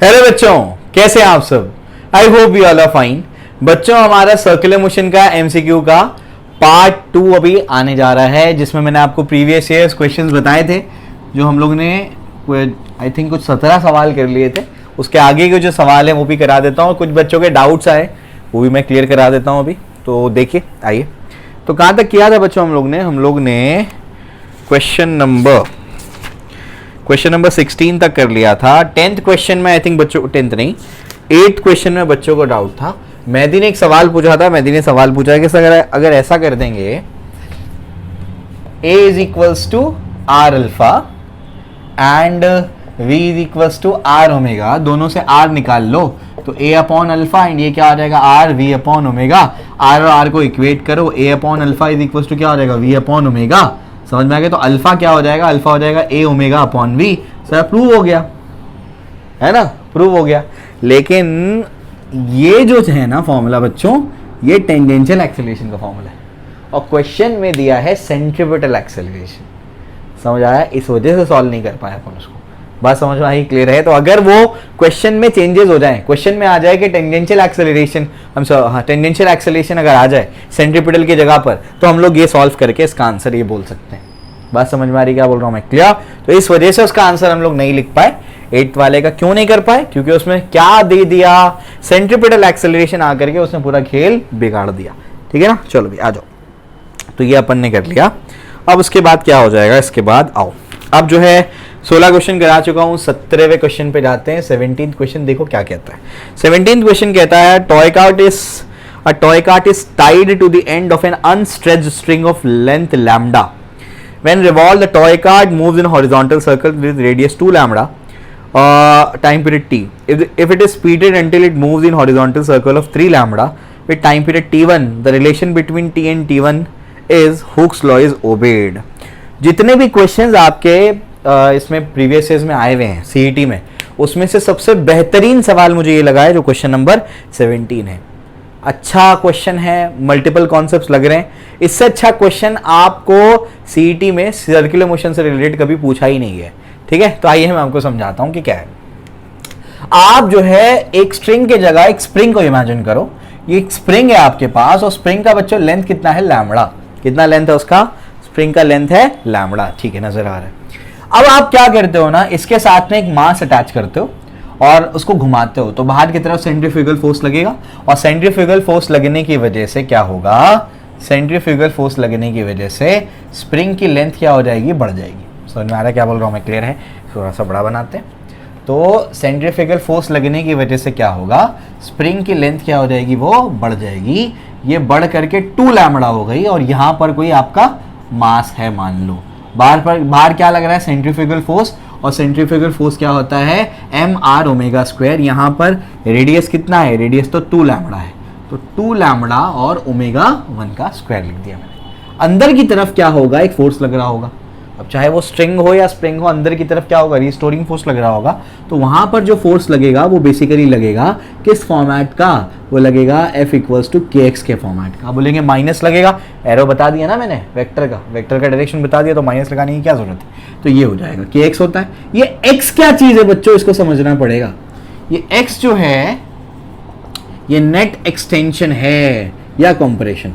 Hello बच्चों, कैसे हैं आप सब। I hope you all are fine. बच्चों, हमारा सर्कुलर मोशन का एमसीक्यू का पार्ट 2 अभी आने जा रहा है, जिसमें मैंने आपको प्रीवियस ईयर्स क्वेश्चंस बताए थे, जो हम लोग ने आई थिंक कुछ 17 सवाल कर लिए थे। उसके आगे के जो सवाल है वो भी करा देता हूँ। कुछ बच्चों के डाउट्स आए वो भी मैं क्लियर करा देता हूँ अभी। तो देखिए, आइए। तो कहाँ तक किया था बच्चों हम लोग ने क्वेश्चन नंबर 16 तक कर लिया था। 10th क्वेश्चन में आई थिंक बच्चों को 10th नहीं 8th क्वेश्चन में बच्चों को डाउट था। मेहदी ने एक सवाल पूछा था। मेहदी ने सवाल पूछा कि अगर ऐसा कर देंगे a is equals to r alpha and v is equals to r omega, दोनों से r निकाल लो तो a अपॉन अल्फा एंड ये क्या आ जाएगा r v upon omega. r और r को इक्वेट करो, a upon alpha is equals to क्या हो जाएगा v अपॉन ओमेगा। समझ में आ गया। तो अल्फा क्या हो जाएगा, अल्फा हो जाएगा a omega upon v। Sir prove हो गया है ना, प्रूव हो गया। लेकिन ये जो है ना फॉर्मूला बच्चों, ये टेंजेंशियल एक्सेलरेशन का फॉर्मूला है और क्वेश्चन में दिया है सेंट्रीपिटल एक्सेलरेशन। समझ आया, इस वजह से सॉल्व नहीं कर पाया अपन उसको। बात समझ में आई, क्लियर है। तो अगर वो क्वेश्चन में चेंजेस हो जाए, क्वेश्चन में आ जाए कि टेंजेंशियल एक्सेलरेशन, टेंजेंशियल एक्सेलरेशन अगर आ जाए सेंट्रीपिटल की जगह पर, तो हम लोग ये सॉल्व करके इसका आंसर ये बोल सकते हैं। बात समझ में आ रही, क्या बोल रहा हूं मैं, क्लियर। तो इस वजह से उसका आंसर हम लोग नहीं लिख पाए। 8th वाले का क्यों नहीं कर पाए, क्योंकि उसमें क्या दे दिया, सेंट्रीपिटल एक्सेलरेशन आकर के उसने पूरा खेल बिगाड़ दिया। ठीक है ना, चलो भी आ जाओ। तो ये अपन ने कर लिया। अब उसके बाद क्या हो जाएगा, इसके बाद आओ, अब जो है 16 क्वेश्चन करा चुका हूं, 17वें क्वेश्चन पे जाते हैं। 17th क्वेश्चन देखो क्या कहता है। 17th क्वेश्चन कहता है a toy cart is tied to the end of an unstretched string of length lambda. When revolved, the toy cart moves in a horizontal circle with radius 2 lambda, time period t. If it is speeded until it moves in horizontal circle of 3 lambda with time period t1, the relation between t and t1 is Hooke's law is obeyed. जितने भी questions आपके इसमें previous years में आए हुए हैं CET में, उसमें से सबसे बेहतरीन सवाल मुझे ये लगा है जो क्वेश्चन नंबर 17 है। अच्छा क्वेश्चन है, मल्टीपल कॉन्सेप्ट्स लग रहे हैं। इससे अच्छा क्वेश्चन आपको सीईटी में सर्कुलर मोशन से रिलेटेड कभी पूछा ही नहीं है। ठीक है, तो आइए मैं आपको समझाता हूं कि क्या है। आप जो है एक स्ट्रिंग के जगह एक स्प्रिंग को इमेजिन करो। ये एक स्प्रिंग है आपके पास और स्प्रिंग का बच्चों लेंथ कितना है, लैम्बडा। कितना लेंथ है उसका, स्प्रिंग का लेंथ है लैम्बडा। ठीक है, नजर आ रहा है। अब आप क्या करते हो ना, इसके साथ में एक मास अटैच करते हो और उसको घुमाते हो तो बाहर की तरफ सेंट्रीफ्यूगल फोर्स लगेगा और सेंट्रीफ्यूगल फोर्स लगने की वजह से क्या होगा, सेंट्रीफ्यूगल फोर्स लगने की वजह से स्प्रिंग की लेंथ क्या हो जाएगी, बढ़ जाएगी। समझ में आ रहा है क्या बोल रहा हूं मैं, क्लियर है। थोड़ा सा बड़ा बनाते हैं। तो सेंट्रीफ्यूगल फोर्स लगने की वजह से क्या होगा, स्प्रिंग की लेंथ क्या हो जाएगी, वो बढ़ जाएगी। ये बढ़ करके 2 लैम्बडा हो गई और यहां पर कोई आपका मास है मान लो। बाहर क्या लग रहा है, सेंट्रीफ्यूगल फोर्स, और सेंट्रीफ्यूगल फोर्स क्या होता है, एम आर ओमेगा स्क्वायर। यहां पर रेडियस कितना है, रेडियस तो 2 लैम्बडा है, तो 2 लैम्बडा और ओमेगा 1 का स्क्वायर लिख दिया मैंने। अंदर की तरफ क्या होगा, एक फोर्स लग रहा होगा। अब चाहे वो स्ट्रिंग हो या स्प्रिंग हो, अंदर की तरफ क्या होगा, रिस्टोरिंग फोर्स लग रहा होगा। तो वहां पर जो फोर्स लगेगा वो बेसिकली लगेगा किस फॉर्मेट का, वो लगेगा F इक्वल्स टू KX के फॉर्मेट का। बोलेंगे माइनस लगेगा, एरो बता दिया ना मैंने, वेक्टर का डायरेक्शन बता दिया, तो माइनस लगाने की क्या जरूरत है। तो ये हो जाएगा KX होता है। ये X क्या चीज है बच्चों, इसको समझना पड़ेगा। ये X जो है ये नेट एक्सटेंशन है या कंप्रेशन।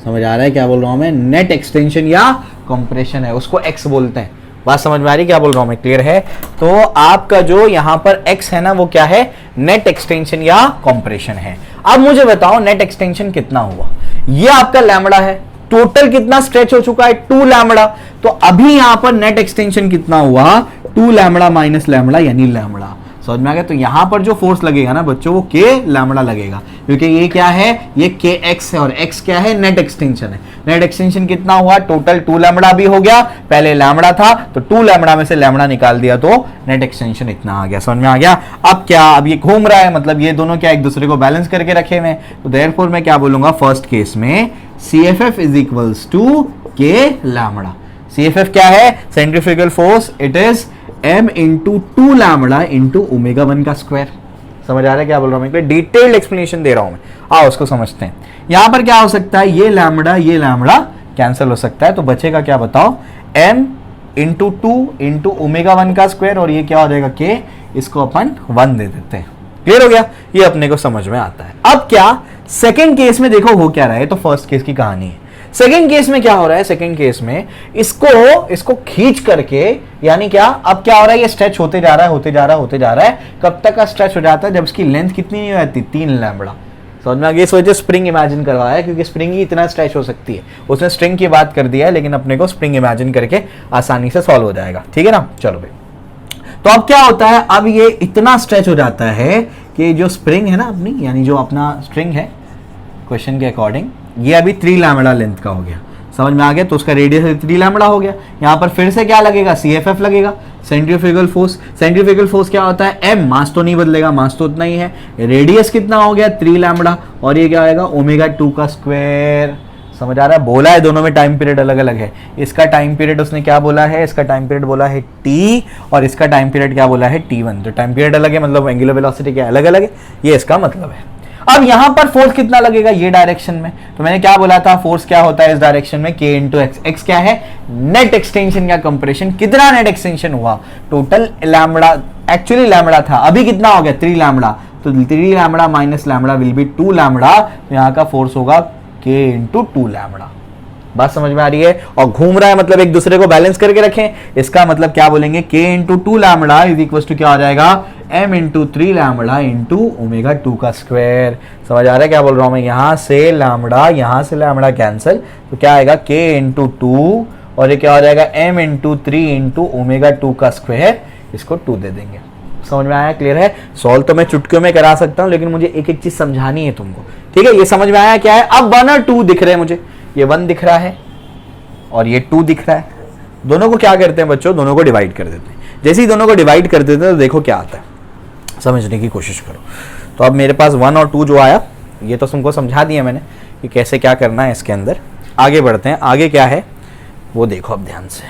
समझ आ रहा है क्या बोल रहा हूं मैं, नेट एक्सटेंशन या कंप्रेशन है, उसको x बोलते हैं। बात समझ में आ रही क्या बोल रहा हूं मैं, क्लियर है। तो आपका जो यहां पर x है ना, वो क्या है, नेट एक्सटेंशन या कंप्रेशन है। अब मुझे बताओ नेट एक्सटेंशन कितना हुआ, ये आपका लैम्बडा है। टोटल कितना स्ट्रेच हो चुका है, 2 लैम्बडा। तो अभी यहां पर नेट एक्सटेंशन कितना हुआ, 2 लैम्बडा माइनस लैम्बडा यानी लैम्बडा। समझ में आ गया। तो यहां पर जो फोर्स लगेगा ना बच्चों, वो k लैम्बडा लगेगा, क्योंकि ये क्या है, ये kx है और x क्या है, नेट एक्सटेंशन है। नेट एक्सटेंशन कितना हुआ, टोटल 2 लैम्बडा भी हो गया, पहले लैम्बडा था तो 2 लैम्बडा में से लैम्बडा निकाल दिया तो नेट एक्सटेंशन इतना आ गया। समझ में आ गया। अब क्या, अब ये घूम रहा है, मतलब ये दोनों क्या एक दूसरे को बैलेंस करके रखे हुए। तो देयरफॉर मैं क्या बोलूंगा, फर्स्ट केस में CFF is equals to k lambda. CFF क्या है, centrifugal force, it is m into 2 lambda into omega 1 का स्क्वायर। समझ आ रहा है क्या बोल रहा हूं मैं, डिटेल्ड एक्सप्लेनेशन दे रहा हूं मैं। आओ उसको समझते हैं। यहां पर क्या हो सकता है, ये लैम्बडा कैंसिल हो सकता है, तो बचेगा क्या बताओ, m इंटू 2 इंटू ओमेगा 1 का स्क्वायर, और ये क्या हो जाएगा k इसको अपन 1 दे देते हैं। क्लियर हो गया, ये अपने को समझ में आता है। अब क्या सेकंड केस में देखो हो क्या रहा है, तो फर्स्ट केस की कहानी है। सेकंड केस में क्या हो रहा है, सेकंड केस में इसको खींच करके, यानी क्या, अब क्या हो रहा है, ये स्ट्रेच होते जा रहा है, होते जा रहा है, होते जा रहा है। कब तक का स्ट्रेच हो जाता है, जब इसकी लेंथ कितनी नहीं होती, 3 लैम्बडा। समझ में आ गया, इस वजह स्प्रिंग इमेजिन करवाया है, क्योंकि स्प्रिंग ही इतना स्ट्रेच हो सकती है। उसने स्ट्रिंग की बात कर दिया है, लेकिन अपने को स्प्रिंग इमेजिन करके आसानी से सॉल्व हो जाएगा। ठीक है ना, चलो भाई। तो अब क्या होता है, अब ये इतना स्ट्रेच हो जाता है कि जो स्प्रिंग है ना अपनी, यानी जो अपना स्ट्रिंग है क्वेश्चन के अकॉर्डिंग, ये अभी 3 लैम्बडा लेंथ का हो गया। समझ में आ गया, तो उसका रेडियस 3 लैम्बडा हो गया। यहाँ पर फिर से क्या लगेगा, CFF लगेगा, सेंट्रीफ्यूगल फोर्स। सेंट्रीफ्यूगल फोर्स क्या होता है, m, मास तो नहीं बदलेगा, मास तो उतना ही है। रेडियस कितना हो गया, 3 लैम्बडा, और ये क्या आएगा, ओमेगा 2 का स्क्वायर। समझ आ रहा है, बोला है दोनों में टाइम पीरियड अलग अलग है। इसका टाइम पीरियड उसने क्या बोला है, इसका टाइम पीरियड बोला है t, और इसका टाइम पीरियड क्या बोला है, t1। तो टाइम पीरियड अलग है, मतलब एंगुलर वेलोसिटी क्या अलग अलग है, ये इसका मतलब है। अब यहां पर फोर्स कितना लगेगा, ये डायरेक्शन में, तो मैंने क्या बोला था, फोर्स क्या होता है इस डायरेक्शन में, k इंटू एक्स। एक्स क्या है, नेट एक्सटेंशन का कंप्रेशन। कितना नेट एक्सटेंशन हुआ, टोटल लैम्बडा, एक्चुअली लैम्बडा था, अभी कितना हो गया, 3 लैम्बडा। तो 3 lambda minus lambda will be 2 lambda. तो यहाँ का फोर्स होगा k इंटू 2 लैम्बडा। बात समझ में आ रही है, और घूम रहा है मतलब एक दूसरे को बैलेंस करके रखें। इसका मतलब क्या बोलेंगे, k into 2 lambda is equal to क्या हो जाएगा, m into 3 lambda into omega 2 का स्क्वायर। समझ आ रहा है क्या बोल रहा हूं मैं, यहां से लैम्बडा कैंसिल, तो क्या आएगा, k इंटू 2, और ये क्या हो जाएगा, m इंटू 3 इंटू ओमेगा 2 का स्क्वायर। इसको 2 दे देंगे। समझ में आया, क्लियर है। सॉल्व तो मैं चुटकियों में करा सकता हूं, लेकिन मुझे एक एक चीज समझानी है तुमको। ठीक है, ये समझ में आया क्या है। अब 1 और 2 दिख रहे हैं मुझे, ये 1 दिख रहा है और ये 2 दिख रहा है। दोनों को क्या करते हैं बच्चों, दोनों को डिवाइड कर देते हैं। जैसे ही दोनों को डिवाइड कर देते हैं तो देखो क्या आता है, समझने की कोशिश करो। तो अब मेरे पास 1 और 2 जो आया, ये तो तुमको समझा दिया मैंने कि कैसे क्या करना है इसके अंदर। आगे बढ़ते हैं, आगे क्या है वो देखो अब ध्यान से।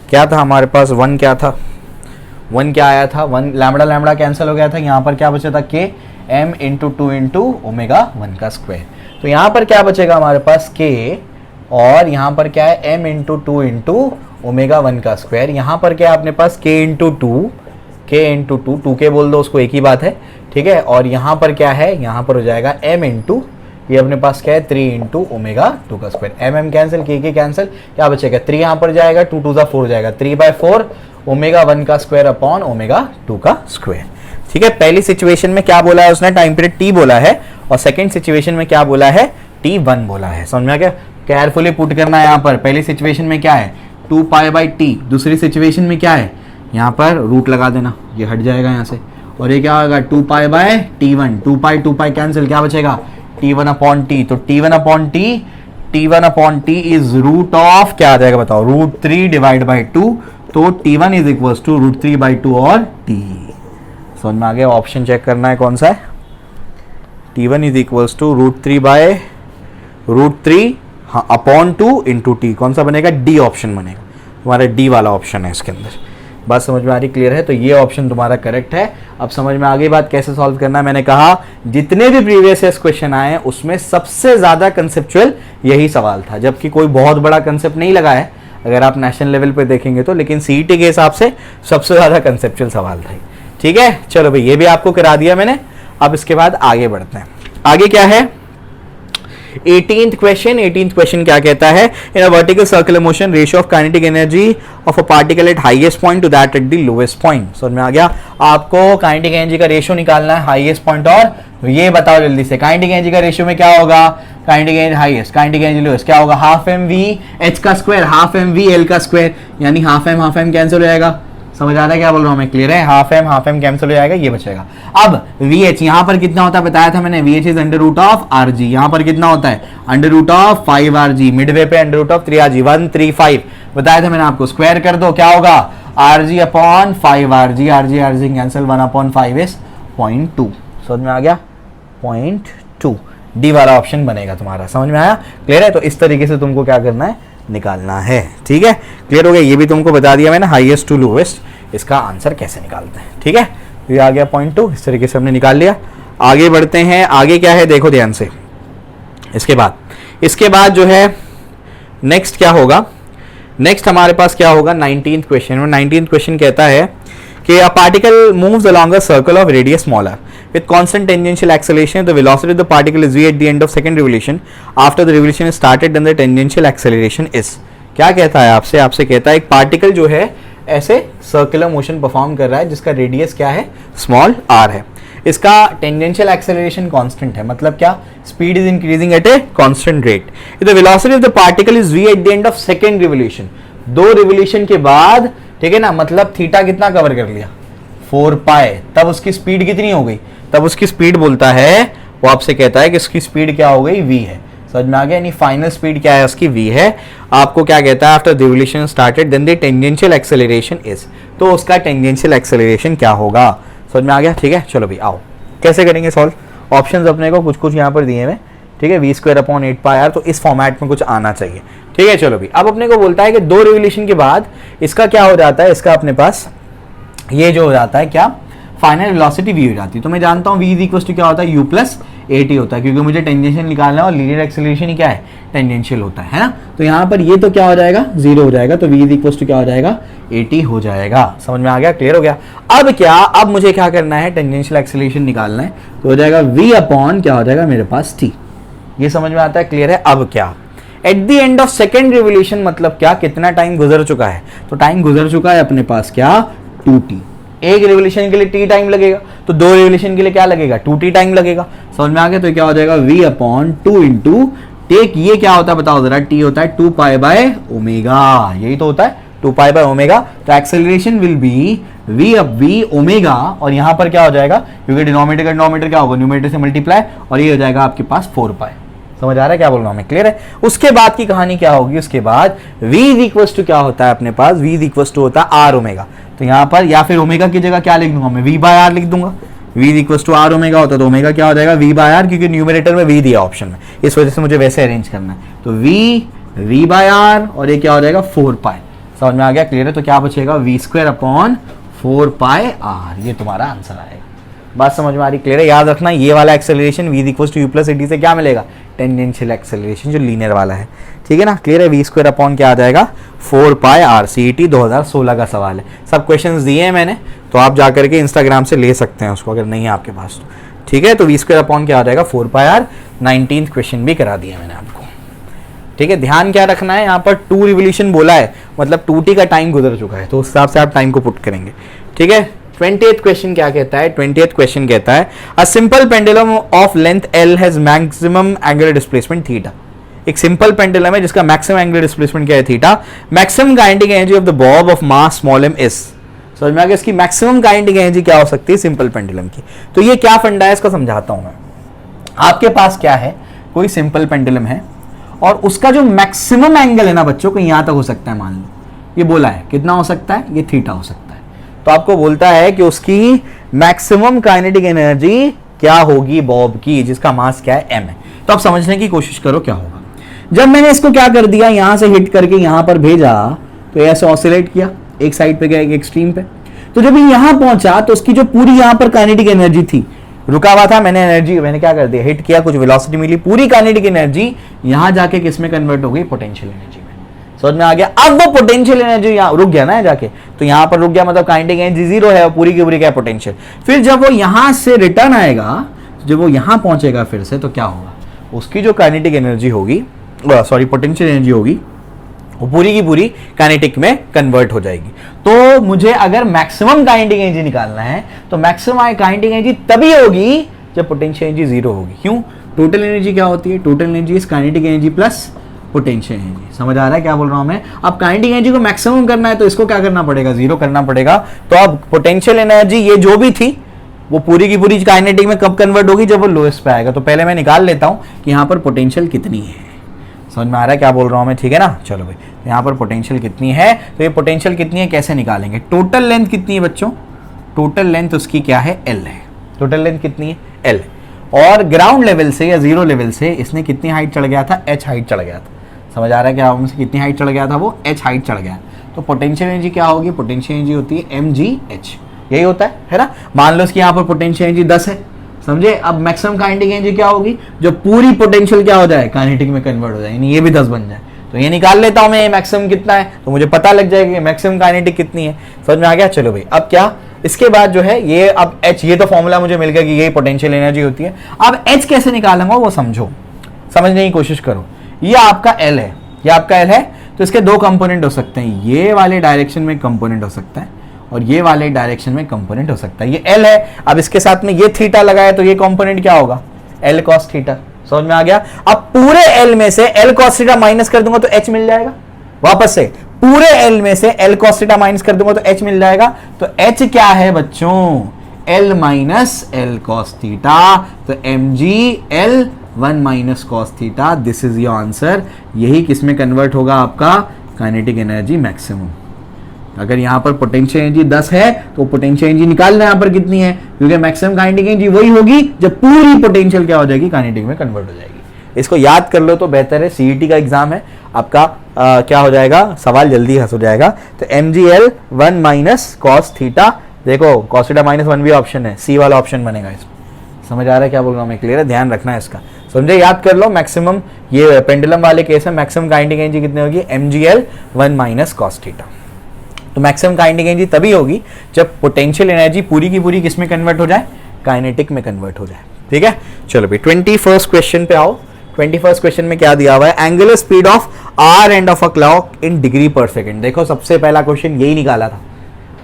क्या था हमारे पास, 1 क्या था, 1 क्या आया था, 1 लैम्बडा लैम्बडा कैंसिल हो गया था। यहाँ पर क्या बचा था, k m into 2 into omega 1 का स्क्वायर। तो यहाँ पर क्या बचेगा हमारे पास, k, और यहाँ पर क्या है, m इंटू 2 इंटू ओमेगा 1 का स्क्वायर। यहाँ पर क्या है अपने पास, k इंटू 2, 2k बोल दो उसको, एक ही बात है। ठीक है, और यहाँ पर क्या है, यहाँ पर हो जाएगा m इंटू, ये अपने पास क्या है, 3 इंटू ओमेगा 2 का square. m cancel, k cancel, क्या बचेगा, 3 यहाँ पर जाएगा, 2 2 4 हो जाएगा, 3/4 ओमेगा 1 का स्क्वायर अपॉन ओमेगा 2 का स्क्वायर। ठीक है, पहली सिचुएशन में क्या बोला है उसने, टाइम पीरियड t बोला है, और सेकंड सिचुएशन में क्या बोला है, t1 बोला है। समझ में आ गया, केयरफुली पुट करना है। यहाँ पर पहली सिचुएशन में क्या है, 2π/t, दूसरी सिचुएशन में क्या है, यहाँ पर रूट लगा देना, ये हट जाएगा यहाँ से, और ये क्या होगा, 2π/t1, 2π कैंसिल, क्या बचेगा, t1/t। तो t1/t इज रूट ऑफ क्या आ जाएगा बताओ, √3 डिवाइड बाई 2। तो t1 इज इक्वल टू √3/2 और t। समझ में आ गया, ऑप्शन चेक करना है कौन सा है, t1 इज इक्वल टू √3 हाँ अपॉन 2 इंटू टी। कौन सा बनेगा, डी ऑप्शन बनेगा, तुम्हारा डी वाला ऑप्शन है इसके अंदर। बात समझ में आ रही, क्लियर है। तो ये ऑप्शन तुम्हारा करेक्ट है। अब समझ में आ गई बात कैसे सॉल्व करना है। मैंने कहा जितने भी प्रीवियस ईयर क्वेश्चन आए उसमें सबसे ज्यादा कंसेप्चुअल यही सवाल था, जबकि कोई बहुत बड़ा कंसेप्ट नहीं लगा है अगर आप नेशनल लेवल पे देखेंगे तो, लेकिन सीईटी के हिसाब से सबसे ज्यादा कंसेप्चुअल सवाल था। ठीक है, चलो भाई ये भी आपको करा दिया मैंने। अब इसके बाद आगे बढ़ते हैं। आगे क्या है, 18th क्वेश्चन क्या कहता है, in a vertical circular motion ratio of kinetic energy of a particle at highest point to that at the lowest point. समझ में आ गया, आपको काइनेटिक एनर्जी का रेशियो निकालना है हाईएस्ट पॉइंट, और तो ये बताओ जल्दी से, काइनेटिक एनर्जी का रेशियो में क्या होगा, kinetic energy highest, kinetic energy lowest, क्या होगा, हाफ एम वी एच का square, half m v l का स्क्वायर, यानी हाफ एम कैंसिल हो जाएगा। समझ आ रहा है क्या बोल रहा हूं मैं, क्लियर है, हाफ एम कैंसिल हो जाएगा, ये बचेगा। अब VH यहाँ पर कितना होता है बताया था मैंने, VH is under root of RG, यहाँ पर कितना होता है under root of 5RG, midway पे अंडर रूट ऑफ 3RG, 135 बताया था मैंने आपको, स्क्वायर कर दो क्या होगा, RG upon 5RG, RG cancel, 1/5 is 0.2। समझ में आ गया, 0.2 डी वाला ऑप्शन बनेगा तुम्हारा। समझ में आया, क्लियर है। तो इस तरीके से तुमको क्या करना है, निकालना है। ठीक है, क्लियर हो गया, ये भी तुमको बता दिया मैंने, हाईएस्ट टू लोएस्ट इसका आंसर कैसे निकालते हैं। ठीक है, तो ये आ गया 0.2, इस तरीके से हमने निकाल लिया। आगे बढ़ते हैं, आगे क्या है देखो ध्यान से। इसके बाद जो है नेक्स्ट क्या होगा, नेक्स्ट हमारे पास क्या होगा 19th क्वेश्चन में। 19th क्वेश्चन कहता है कि a particle moves along a circle of radius smaller with constant tangential acceleration. The velocity of the particle is v at the end of second revolution. After the revolution is started, then the tangential acceleration is. क्या कहता है आपसे? आपसे कहता है एक particle जो है ऐसे सर्कुलर मोशन परफॉर्म कर रहा है जिसका रेडियस क्या है? स्मॉल r है। इसका टेंजेंशियल एक्सेलरेशन कांस्टेंट है, मतलब क्या? Speed is increasing at a constant rate. The velocity of the particle is v at the end of second revolution. दो रिवोल्यूशन के बाद, ठीक है ना, मतलब थीटा कितना कवर कर लिया? 4 पाई। तब उसकी स्पीड कितनी हो गई? तब उसकी स्पीड बोलता है, वो आपसे कहता है कि उसकी स्पीड क्या हो गई? v है। समझ में आ गया? यानी फाइनल स्पीड क्या है उसकी? v है। आपको क्या कहता है? After the revolution started then the tangential acceleration is. तो उसका टेंजेंशियल एक्सेलरेशन क्या होगा? समझ में आ गया? ठीक है, चलो भाई आओ कैसे करेंगे सॉल्व। ऑप्शंस अपने को कुछ कुछ यहाँ पर दिए हुए, ठीक है, v² / 8πr। तो इस फॉर्मेट में कुछ आना चाहिए, ठीक है। चलो भाई, अब अपने को बोलता है कि दो रिवोल्यूशन के बाद इसका क्या हो जाता है? इसका अपने पास ये जो हो जाता है क्या? फाइनल वेलोसिटी v हो जाती है। तो मैं जानता हूँ v इज इक्वल टू क्या होता है? u प्लस at होता है, क्योंकि मुझे टेंजेंशियल निकालना है और लीनियर एक्सेलरेशन ही क्या है? टेंजेंशियल होता है ना। तो यहाँ पर ये तो क्या हो जाएगा? 0 हो जाएगा। तो v इज इक्वल टू क्या हो जाएगा? at हो जाएगा। समझ में आ गया? क्लियर हो गया? अब क्या? अब मुझे क्या करना है? टेंजेंशियल एक्सेलरेशन निकालना है। तो हो जाएगा v अपॉन क्या हो जाएगा मेरे पास? t। ये समझ में आता है? क्लियर है? अब क्या? At the end of second revolution मतलब क्या? कितना टाइम गुजर चुका है? तो टाइम गुजर चुका है अपने पास क्या? 2t। एक रिवोल्यूशन के लिए t टाइम लगेगा, तो दो रिवोल्यूशन के लिए क्या लगेगा? 2t टाइम लगेगा। समझ में आ गया? तो क्या हो जाएगा? v अपॉन 2 इंटू टेक, ये क्या होता है बताओ जरा? t होता है 2 पाई बाय ओमेगा। यही तो होता है 2 पाई बाय ओमेगा। तो acceleration will be v omega, और यहां पर क्या हो जाएगा? क्योंकि डिनोमिनेटर का डिनोमिनेटर क्या होगा? न्यूमरेटर से मल्टीप्लाई, और ये हो जाएगा आपके पास 4 पाई। समझ आ रहा है क्या बोल रहा हूं मैं? क्लियर है? उसके बाद की कहानी क्या होगी? उसके बाद v इज इक्वल टू क्या होता है अपने पास? v इज इक्वल टू होता है r ओमेगा। तो यहाँ पर या फिर ओमेगा की जगह क्या लिख दूंगा मैं? v बाय r लिख दूंगा। v is equal to r omega होता है, तो ओमेगा क्या हो जाएगा? v बाय r, क्योंकि न्यूमरेटर में v दिया ऑप्शन में, इस वजह से मुझे वैसे अरेंज करना है। तो v बाय r, और ये क्या हो जाएगा? 4 पाई। समझ में आ गया? क्लियर है? तो क्या बचेगा? v² अपॉन 4 पाई r। ये तुम्हारा आंसर आएगा। बात समझ में आ रही? क्लियर है? याद रखना ये वाला acceleration v equal to u plus at से क्या मिलेगा? टेंजेंशियल एक्सेलरेशन जो लीनियर वाला है, ठीक है ना। क्लियर है? v² अपॉन क्या आ जाएगा? 4 पाई r। CET 2016 का सवाल है। सब क्वेश्चंस दिए हैं मैंने, तो आप जाकर के इंस्टाग्राम से ले सकते हैं उसको, अगर नहीं है आपके पास तो, ठीक है। तो v² अपॉन क्या आ जाएगा? 4 पाई r। 19th क्वेश्चन भी करा दिया मैंने आपको, ठीक है। ध्यान क्या रखना है? यहाँ पर 2 रिवोल्यूशन बोला है, मतलब 2t का टाइम गुजर चुका है, तो उस हिसाब से आप टाइम को पुट करेंगे, ठीक है। 20th क्वेश्चन क्या कहता है? 20th क्वेश्चन कहता है a simple pendulum of length L has maximum angular displacement theta. एक सिंपल पेंडुलम है जिसका मैक्सिमम एंगुलर डिस्प्लेसमेंट क्या है? Theta. Maximum kinetic energy of the Bob of mass small m is. समझ में आ गया? इसकी मैक्सिमम काइनेटिक एनर्जी क्या हो सकती है सिंपल पेंडुलम की? तो ये क्या फंडा है इसको समझाता हूं मैं। आपके पास क्या है? कोई सिंपल पेंडुलम है और उसका जो मैक्सिमम एंगल है ना बच्चों को, यहां तक हो सकता है। मान लो ये बोला है, कितना हो सकता है? ये थीटा हो सकता है। तो आपको बोलता है कि उसकी मैक्सिमम काइनेटिक एनर्जी क्या होगी बॉब की, जिसका मास क्या है? m है। तो आप समझने की कोशिश करो क्या होगा। जब मैंने इसको क्या कर दिया, यहां से हिट करके यहां पर भेजा, तो ऐसे ऑसिलेट किया, एक साइड पे गया एक एक्सट्रीम पे। तो जब यहां पहुंचा तो उसकी जो पूरी यहां पर काइनेटिक एनर्जी थी, रुका हुआ था, मैंने क्या कर दिया? हिट किया, कुछ वेलोसिटी मिली, पूरी काइनेटिक एनर्जी यहां जाके किस में कन्वर्ट हो गई? पोटेंशियल एनर्जी में। समझ में आ गया? अब वो पोटेंशियल एनर्जी यहाँ रुक गया ना जाके, तो यहाँ पर रुक गया, मतलब काइनेटिक एनर्जी 0 है, पूरी की पूरी क्या है? पोटेंशियल। फिर जब वो यहाँ से रिटर्न आएगा, जब वो यहाँ पहुंचेगा फिर से, तो क्या होगा? उसकी जो काइनेटिक एनर्जी होगी, सॉरी पोटेंशियल एनर्जी होगी, वो पूरी की पूरी काइनेटिक में कन्वर्ट हो जाएगी। तो मुझे अगर मैक्सिमम काइनेटिक एनर्जी निकालना है, तो मैक्सिमम काइनेटिक एनर्जी तभी होगी जब पोटेंशियल एनर्जी 0 होगी। क्यों? टोटल एनर्जी क्या होती है? Total energy is kinetic energy plus potential energy. समझ आ रहा है क्या बोल रहा हूं मैं? अब काइनेटिक एनर्जी को मैक्सिमम करना है तो इसको क्या करना पड़ेगा? 0 करना पड़ेगा। तो अब पोटेंशियल एनर्जी ये जो भी थी वो पूरी की पूरी काइनेटिक में कब कन्वर्ट होगी? जब वो लोएस्ट पे आएगा। तो पहले मैं निकाल लेता हूं कि यहाँ पर पोटेंशियल कितनी है। समझ में आ रहा है क्या बोल रहा हूं मैं? ठीक है ना। चलो भाई, यहाँ पर पोटेंशियल कितनी है, तो ये पोटेंशियल कितनी है कैसे निकालेंगे? टोटल लेंथ कितनी है बच्चों? टोटल लेंथ उसकी क्या है? L है। टोटल लेंथ कितनी है? L। और ग्राउंड लेवल से या 0 लेवल से इसने कितनी हाइट चढ़ गया था? h हाइट चढ़ गया था। समझ आ रहा है क्या? उनसे कितनी हाइट चढ़ गया था? वो h हाइट चढ़ गया। तो पोटेंशियल एनर्जी क्या होगी? पोटेंशियल एनर्जी होती है mgh। यही होता है ना। मान लो इसकी यहाँ पर पोटेंशियल एनर्जी 10 है, समझे। अब मैक्सिमम काइनेटिक एनर्जी क्या होगी? जो पूरी पोटेंशियल क्या हो जाए? काइनेटिक में कन्वर्ट हो जाए, यानी ये भी 10 बन जाए। तो ये निकाल लेता हूं मैं मैक्सिमम कितना है, तो मुझे पता लग जाएगा कि मैक्सिमम काइनेटिक कितनी है। समझ में आ गया। चलो भाई अब क्या, इसके बाद जो है ये अब H, ये तो फॉर्मूला मुझे मिल गया कि ये पोटेंशियल एनर्जी होती है। अब H कैसे निकालूंगा वो समझो, समझने की कोशिश करो। ये आपका L है, ये आपका L है, तो इसके दो कंपोनेंट हो सकते हैं, ये वाले डायरेक्शन में कंपोनेंट हो सकता है और ये वाले डायरेक्शन में कंपोनेंट हो सकता है। ये L है, अब इसके साथ में ये थीटा लगाया तो ये कंपोनेंट क्या होगा, L cos थीटा। समझ में आ गया। अब पूरे L में से L cos थीटा माइनस कर दूंगा तो H मिल जाएगा। वापस से पूरे L में से L cos थीटा माइनस कर दूंगा तो H मिल जाएगा। तो H क्या है बच्चों, L minus L cos theta, तो mg L 1 minus cos theta, this is your answer. यही किस में कन्वर्ट होगा, आपका काइनेटिक एनर्जी मैक्सिमम। अगर यहां पर पोटेंशियल एनर्जी 10 है तो पोटेंशियल एनर्जी निकालना यहां पर कितनी है, क्योंकि मैक्सिमम काइनेटिक एनर्जी वही होगी जब पूरी पोटेंशियल क्या हो जाएगी, काइनेटिक में कन्वर्ट हो जाएगी। इसको याद कर लो तो बेहतर है, सीईटी का एग्जाम है आपका, क्या हो जाएगा, सवाल जल्दी हंस हो जाएगा। तो mgl 1 माइनस कॉस थीटा, देखो कॉस थीटा माइनस 1 भी ऑप्शन है, सी वाला ऑप्शन बनेगा इसमें। समझ आ रहा है क्या बोल रहा हूँ मैं, क्लियर है, ध्यान रखना है इसका। समझे, याद कर लो। मैक्सिमम ये पेंडुलम वाले केस में मैक्सिमम काइनेटिक एनर्जी कितनी होगी, mgl 1 माइनस कॉस थीटा। तो मैक्सिमम काइनेटिक एनर्जी तभी होगी जब पोटेंशियल एनर्जी पूरी की पूरी किस में कन्वर्ट हो जाए, काइनेटिक में कन्वर्ट हो जाए। ठीक है, चलो भाई 21st क्वेश्चन पे आओ। 21st क्वेश्चन में क्या दिया हुआ है, angular speed of hour hand of a clock in degree per second. देखो सबसे पहला क्वेश्चन यही निकाला था,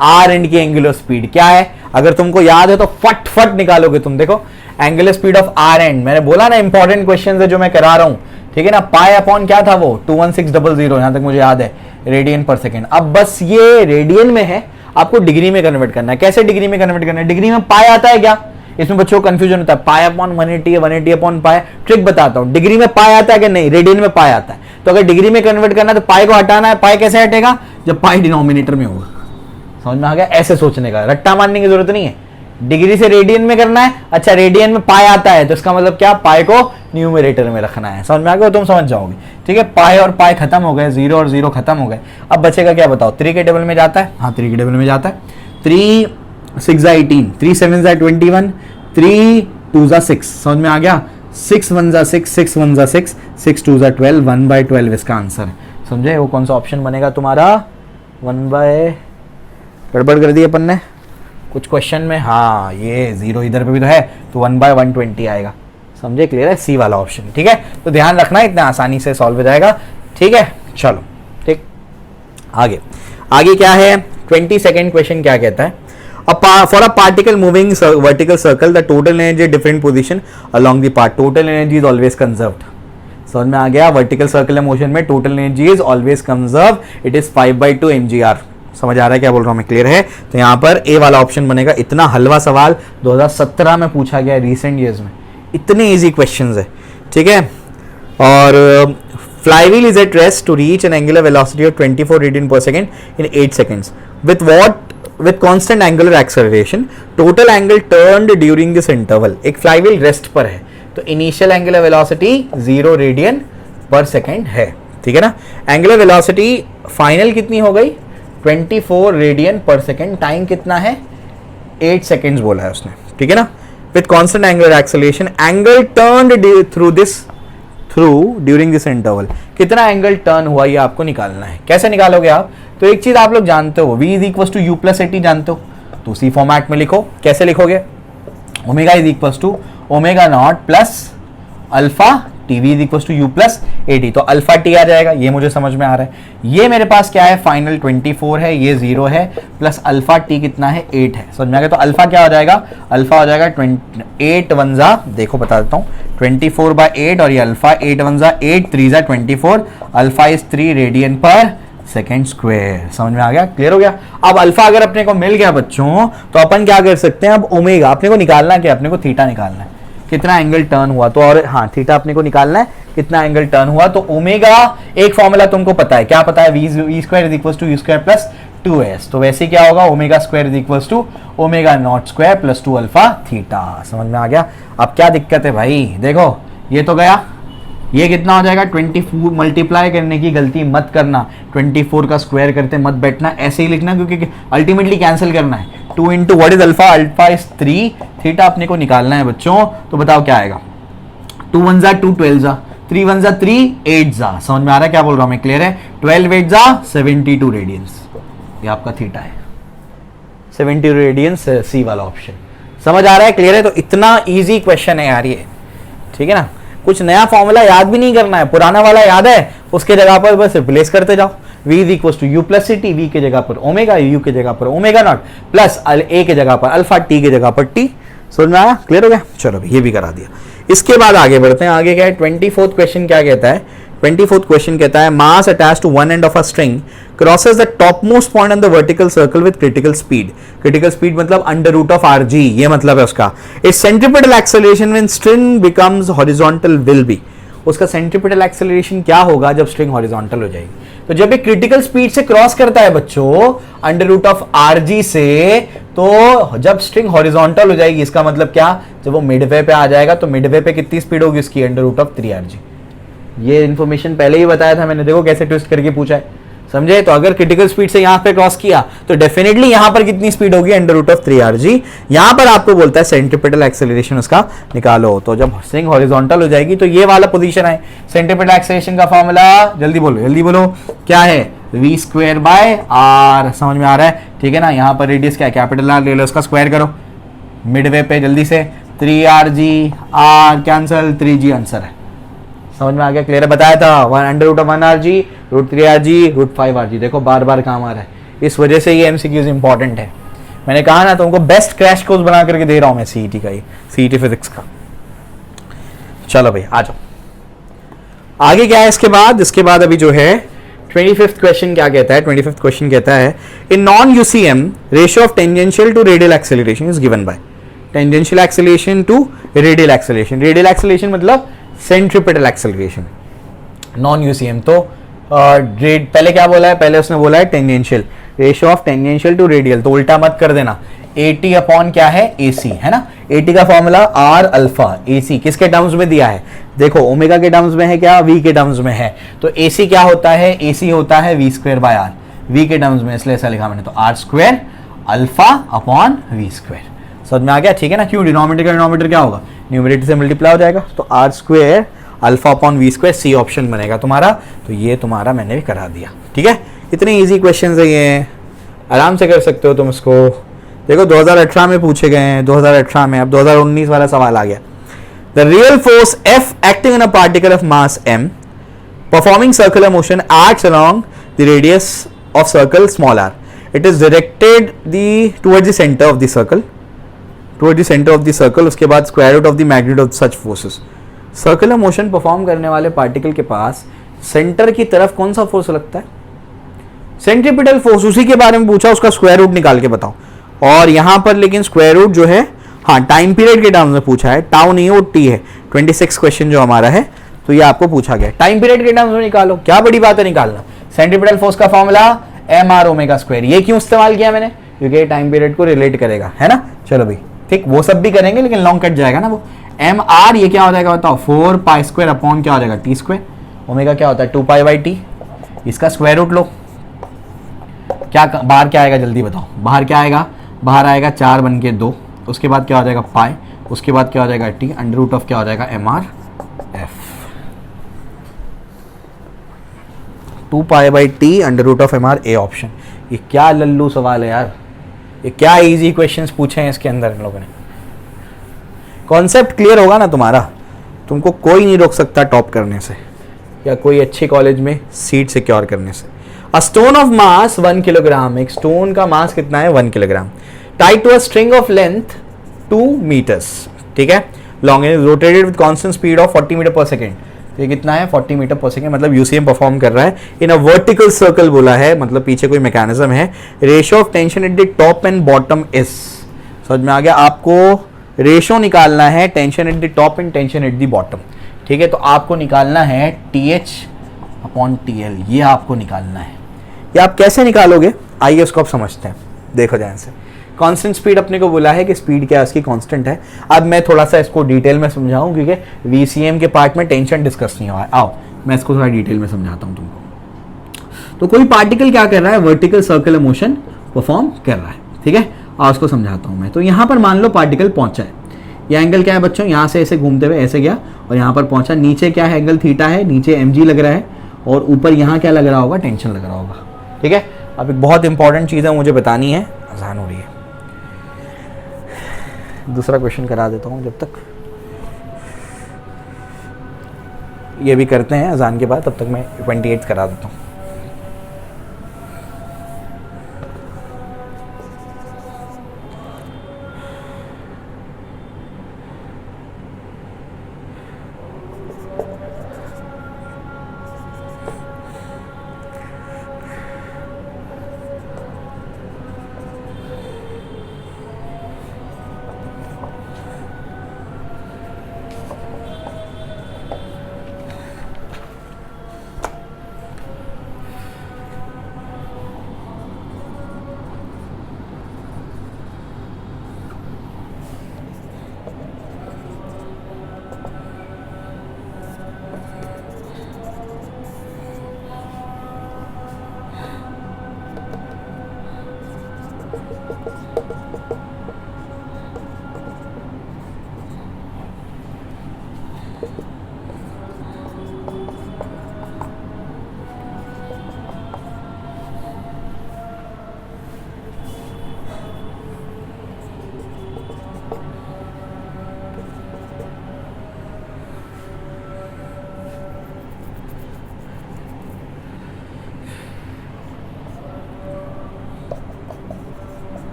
आर एंड की एंगुलर स्पीड क्या है, अगर तुमको याद है तो फट फट निकालोगे तुम। देखो angular speed of hour hand, मैंने बोला ना इंपॉर्टेंट क्वेश्चन है जो मैं करा रहा हूं, ठीक है ना। पाई अपॉन क्या था वो 21600, यहां तक मुझे याद है, रेडियन पर सेकेंड। अब बस ये रेडियन में है, आपको डिग्री में कन्वर्ट करना है। कैसे डिग्री में कन्वर्ट करना है, डिग्री में पाई आता है क्या, इसमें बच्चों को कंफ्यूजन होता है, पाई अपॉन 180 है, 180 अपॉन पाई। ट्रिक बताता हूं, डिग्री में पाई आता है कि नहीं, रेडियन में पाई आता है। तो अगर डिग्री में कन्वर्ट करना है तो पाई को हटाना है। पाई कैसे हटेगा, जब पाई डिनोमिनेटर में होगा। समझ में आ गया, ऐसे सोचने का, रट्टा मारने की जरूरत नहीं है। डिग्री से रेडियन में करना है, अच्छा रेडियन में पाई आता है तो इसका मतलब क्या, पाई को न्यूमरेटर में रखना है। समझ में आ गया, तुम समझ जाओगे। ठीक है, पाई और पाई खत्म हो गए, 0 और 0 खत्म हो गए। अब बचेगा क्या बताओ, 3 के टेबल में जाता है, हाँ 3 के टेबल में जाता है। 3 6 18, 3 7 21, 3 2 6। समझ में आ गया, 6 1 6, 6 1 6, 6 2 12, 1/12 इसका आंसर है। समझे, वो कौन सा ऑप्शन बनेगा तुम्हारा, 1/, गड़बड़ कर दी अपन ने कुछ क्वेश्चन में, हाँ ये 0 इधर पे भी तो है, तो 1/120 आएगा। समझे, क्लियर है, सी वाला ऑप्शन। ठीक है, तो ध्यान रखना, इतना आसानी से सॉल्व हो जाएगा। ठीक है, चलो ठीक, आगे आगे क्या है, 22nd क्वेश्चन क्या कहता है, for a particle moving vertical circle the total energy different position along the path, total energy is always conserved। समझ में आ गया, वर्टिकल सर्कुलर मोशन में total energy is always conserve, it is 5/2 mgr। समझ आ रहा है क्या बोल रहा हूं मैं, क्लियर है। तो यहां पर ए वाला ऑप्शन बनेगा। इतना हलवा सवाल 2017 में पूछा गया, रिसेंट ईयर्स में इतने इजी क्वेश्चंस है। ठीक है, और flywheel is at rest to reach an angular velocity of 24 radian per second in 8 seconds with constant angular acceleration, total angle turned during this interval। एक फ्लाईव्हील रेस्ट पर है तो initial angular velocity 0 radian per second है। ठीक है ना, angular velocity final कितनी हो गई, 24 रेडियन पर सेकेंड, टाइम कितना है 8 सेकेंड्स बोला है उसने। ठीक है ना, with constant angular acceleration, angle turned through during this interval, कितना एंगल टर्न हुआ ये आपको निकालना है। कैसे निकालोगे आप, तो एक चीज आप लोग जानते हो, v is equal to u plus at जानते हो, तो उसी फॉर्मेट में लिखो। कैसे लिखोगे, omega is equal to omega not plus alpha t, v is equal to u plus at, तो अल्फा टी आ जाएगा, ये मुझे समझ में आ रहा है। ये मेरे पास क्या है, फाइनल 24 है, ये 0 है, प्लस अल्फा टी कितना है 8 है। समझ में आ गया, तो अल्फा क्या हो जाएगा, अल्फा हो जाएगा 8 1 देखो बता देता हूँ, 24/8 और ये alpha 8 1 8 3 24, alpha is 3 radian per second square. समझ में आ गया, क्लियर हो गया। अब अल्फा अगर अपने को मिल गया बच्चों, तो अपन क्या कर सकते हैं, अब ओमेगा अपने को निकालना क्या, अपने को थीटा निकालना है, कितना एंगल टर्न हुआ। तो और हाँ, थीटा अपने को निकालना है, कितना एंगल टर्न हुआ। तो ओमेगा एक फॉर्मूला तुमको पता है, क्या पता है, v square is equal to u square plus 2s। तो वैसे क्या होगा, omega square is equal to omega not square plus 2 alpha theta. समझ में आ गया। अब क्या दिक्कत है भाई, देखो ये तो गया, ये कितना हो जाएगा, 24 मल्टीप्लाई करने की गलती मत करना, 24 का स्क्वायर करते मत बैठना, ऐसे ही लिखना क्योंकि अल्टीमेटली कैंसिल करना है। 2 into what is alpha, alpha is 3, theta अपने को निकालना है बच्चों। तो बताओ क्या आएगा, 2 1 2 12, 3 1 जा 3, 8 जा, समझ में आ रहा है क्या बोल रहा हूं मैं, क्लियर है? 12 8 जा 72 रेडियंस, ये आपका थीटा है, 72 रेडियंस, सी वाला ऑप्शन। समझ आ रहा है, क्लियर है? तो इतना इजी क्वेश्चन है यार ये, ठीक है ना? कुछ नया फॉर्मूला याद भी नहीं करना है, पुराना वाला याद है, उसके जगह पर बस रिप्लेस करते जाओ। v is equal to u plus c t, v के जगह पर ओमेगा, यू के जगह पर ओमेगा नॉट, प्लस ए के जगह पर अल्फा, टी के जगह पर टी। समझ में आया, क्लियर हो गया? चलो ये भी करा दिया। इसके बाद आगे बढ़ते हैं, आगे क्या है? 24th क्वेश्चन क्या कहता है? 24th क्वेश्चन कहता है mass attached to one end of a string crosses the topmost point on the vertical circle with critical speed. Critical speed मतलब under root of rg, ये मतलब है उसका। Its centripetal acceleration when string becomes horizontal will be, उसका centripetal acceleration क्या होगा जब string horizontal हो जाएगी? तो जब ये critical speed से क्रॉस करता है बच्चों under root of rg से, तो जब string horizontal हो जाएगी, इसका मतलब क्या? जब वो midway पे आ जाएगा तो midway पे कितनी स्पीड होगी उसकी? under root of 3rg। ये इन्फॉर्मेशन पहले ही बताया था मैंने, देखो कैसे ट्विस्ट करके पूछा है, समझे? तो अगर क्रिटिकल स्पीड से यहां पे क्रॉस किया तो डेफिनेटली यहां पर कितनी स्पीड होगी? Under root of 3rg। यहां पर आपको बोलता है सेंट्रीपिटल एक्सेलरेशन उसका निकालो, तो जब स्ट्रिंग हॉरिजॉन्टल हो जाएगी तो ये वाला पोजीशन है। सेंट्रीपिटल एक्सेलरेशन का फॉर्मूला जल्दी बोलो क्या है? v स्क्वायर बाय r, समझ में आ रहा है? ठीक है ना? यहां पर रेडियस क्या है? कैपिटल R ले लो, उसका स्क्वायर करो मिडवे पे जल्दी से, 3rg, r cancel, 3g answer है। समझ में आ गया, क्लियर है? बताया था under root of 1rg, root 3rg, root 5rg, देखो बार बार काम आ रहा है, इस वजह से ये एमसीक्यूज इंपॉर्टेंट है। मैंने कहा ना तुमको बेस्ट क्रैश कोर्स बना करके दे रहा हूं मैं सीईटी का, ये सीईटी फिजिक्स का। चलो भाई आ जाओ, आगे क्या है इसके बाद अभी जो है 25th क्वेश्चन क्या कहता है? 25th क्वेश्चन कहता है in non UCM ratio of tangential to radial acceleration is given by, tangential acceleration to radial acceleration, radial acceleration मतलब सेंट्रीपिटल एक्सेलरेशन। नॉन यूसीएम तो पहले क्या बोला है? पहले उसने बोला है tangential, ratio of tangential to radial, तो उल्टा मत कर देना। 80 अपॉन क्या है? AC है ना? 80 का फॉर्मूला R अल्फा, AC किसके टर्म्स में दिया है? देखो ओमेगा के टर्म्स में है क्या? V के टर्म्स में है, तो AC क्या होता है? AC होता है v square by R, V के टर्म्स में, इसलिए ऐसा लिखा मैंने, तो R square alpha upon v square. समझ में आ गया? ठीक है ना? क्यों? डिनोमिनेटर का डिनोमिनेटर क्या होगा? न्यूमरेटर से मल्टीप्लाई हो जाएगा, तो R square alpha upon v square, c option बनेगा तुम्हारा। तो ये तुम्हारा मैंने भी करा दिया, ठीक है? इतने इजी क्वेश्चंस है ये, आराम से कर सकते हो तुम इसको। देखो 2018 में पूछे गए हैं, 2018 में, अब 2019 वाला सवाल आ गया। The real force F acting in a particle of mass m performing circular motion acts along the radius of circle small r, it is directed towards the centre of the circle, towards the centre of the circle, उसके बाद square root of the magnitude of such forces. Circular motion perform करने वाले particle के पास centre की तरफ कौन सा force लगता है? सेंट्रीपिटल फोर्स, उसी के बारे में पूछा, उसका स्क्वायर रूट निकाल के बताओ। और यहां पर लेकिन स्क्वायर रूट जो है, हाँ टाइम पीरियड के टर्म्स में पूछा है, टाउ नहीं है वो टी है। 26 क्वेश्चन जो हमारा है, तो ये आपको पूछा गया टाइम पीरियड के टर्म्स में निकालो, क्या बड़ी बात है निकालना। सेंट्रीपिटल फोर्स का फॉर्मूला mr ओमेगा स्क्वायर, ये क्यों इस्तेमाल किया मैंने? क्योंकि टाइम पीरियड को रिलेट करेगा, है ना? चलो भाई ठीक, वो सब भी करेंगे लेकिन लॉन्ग कट जाएगा ना वो। mr ये क्या हो जाएगा बताओ? 4 पाई स्क्वायर अपॉन क्या हो जाएगा? T square. ओमेगा क्या होता है? 2 पाई बाई टी, इसका स्क्वायर रूट लो। क्या बाहर क्या आएगा जल्दी बताओ? बाहर क्या आएगा? बाहर आएगा 4 बन के 2, उसके बाद क्या हो जाएगा? पाई, उसके बाद क्या हो जाएगा? टी, अंडर रूट ऑफ क्या हो जाएगा? mr f, 2 pi by t under root of mr, a option. ये क्या लल्लू सवाल है यार, ये क्या इजी क्वेश्चंस पूछे हैं इसके अंदर इन लोगों ने। कॉन्सेप्ट क्लियर होगा ना तुम्हारा, तुमको कोई नहीं रोक सकता टॉप करने से या कोई अच्छे कॉलेज में सीट सिक्योर करने से। A stone of mass 1 kilogram, एक स्टोन का मास कितना है? 1 kilogram, tied to a string of length 2 metres, ठीक है, long and rotated with constant speed of 40 metre per second. तो ये कितना है? 40 मीटर पर सेकेंड, मतलब यूसीएम परफॉर्म कर रहा है इन अ वर्टिकल सर्कल बोला है, मतलब पीछे कोई मैकेनिज्म है। Ratio of tension at the top and bottom is, समझ में आ गया? आपको रेशियो निकालना है tension at the top and tension at the bottom, ठीक है? तो आपको निकालना है TH अपॉन TL, ये आपको निकालना है। ये आप कैसे निकालोगे? आइए उसको आप समझते हैं, देखो ध्यान से। कांस्टेंट स्पीड अपने को बोला है कि स्पीड क्या है उसकी? कांस्टेंट है। अब मैं थोड़ा सा इसको डिटेल में समझाऊं क्योंकि VCM के पार्ट में टेंशन डिस्कस नहीं हुआ है। आओ मैं इसको थोड़ा डिटेल में समझाता हूं तुमको। तो कोई पार्टिकल क्या कर रहा है? वर्टिकल सर्कुलर मोशन परफॉर्म कर रहा है, ठीक है? और उसको समझाता हूं मैं। तो यहां पर मान लो पार्टिकल पहुंचा है, ये एंगल क्या है बच्चों, यहाँ से ऐसे घूमते हुए ऐसे गया और यहाँ पर पहुंचा, नीचे क्या है एंगल थीटा है, नीचे mg लग रहा है और ऊपर यहाँ क्या लग रहा होगा, टेंशन लग रहा होगा। ठीक है, अब एक बहुत इंपॉर्टेंट चीज़ है मुझे बतानी है, आसान हो रही है, दूसरा क्वेश्चन करा देता हूँ जब तक ये भी करते हैं अजान के बाद, तब तक मैं 28 करा देता हूँ।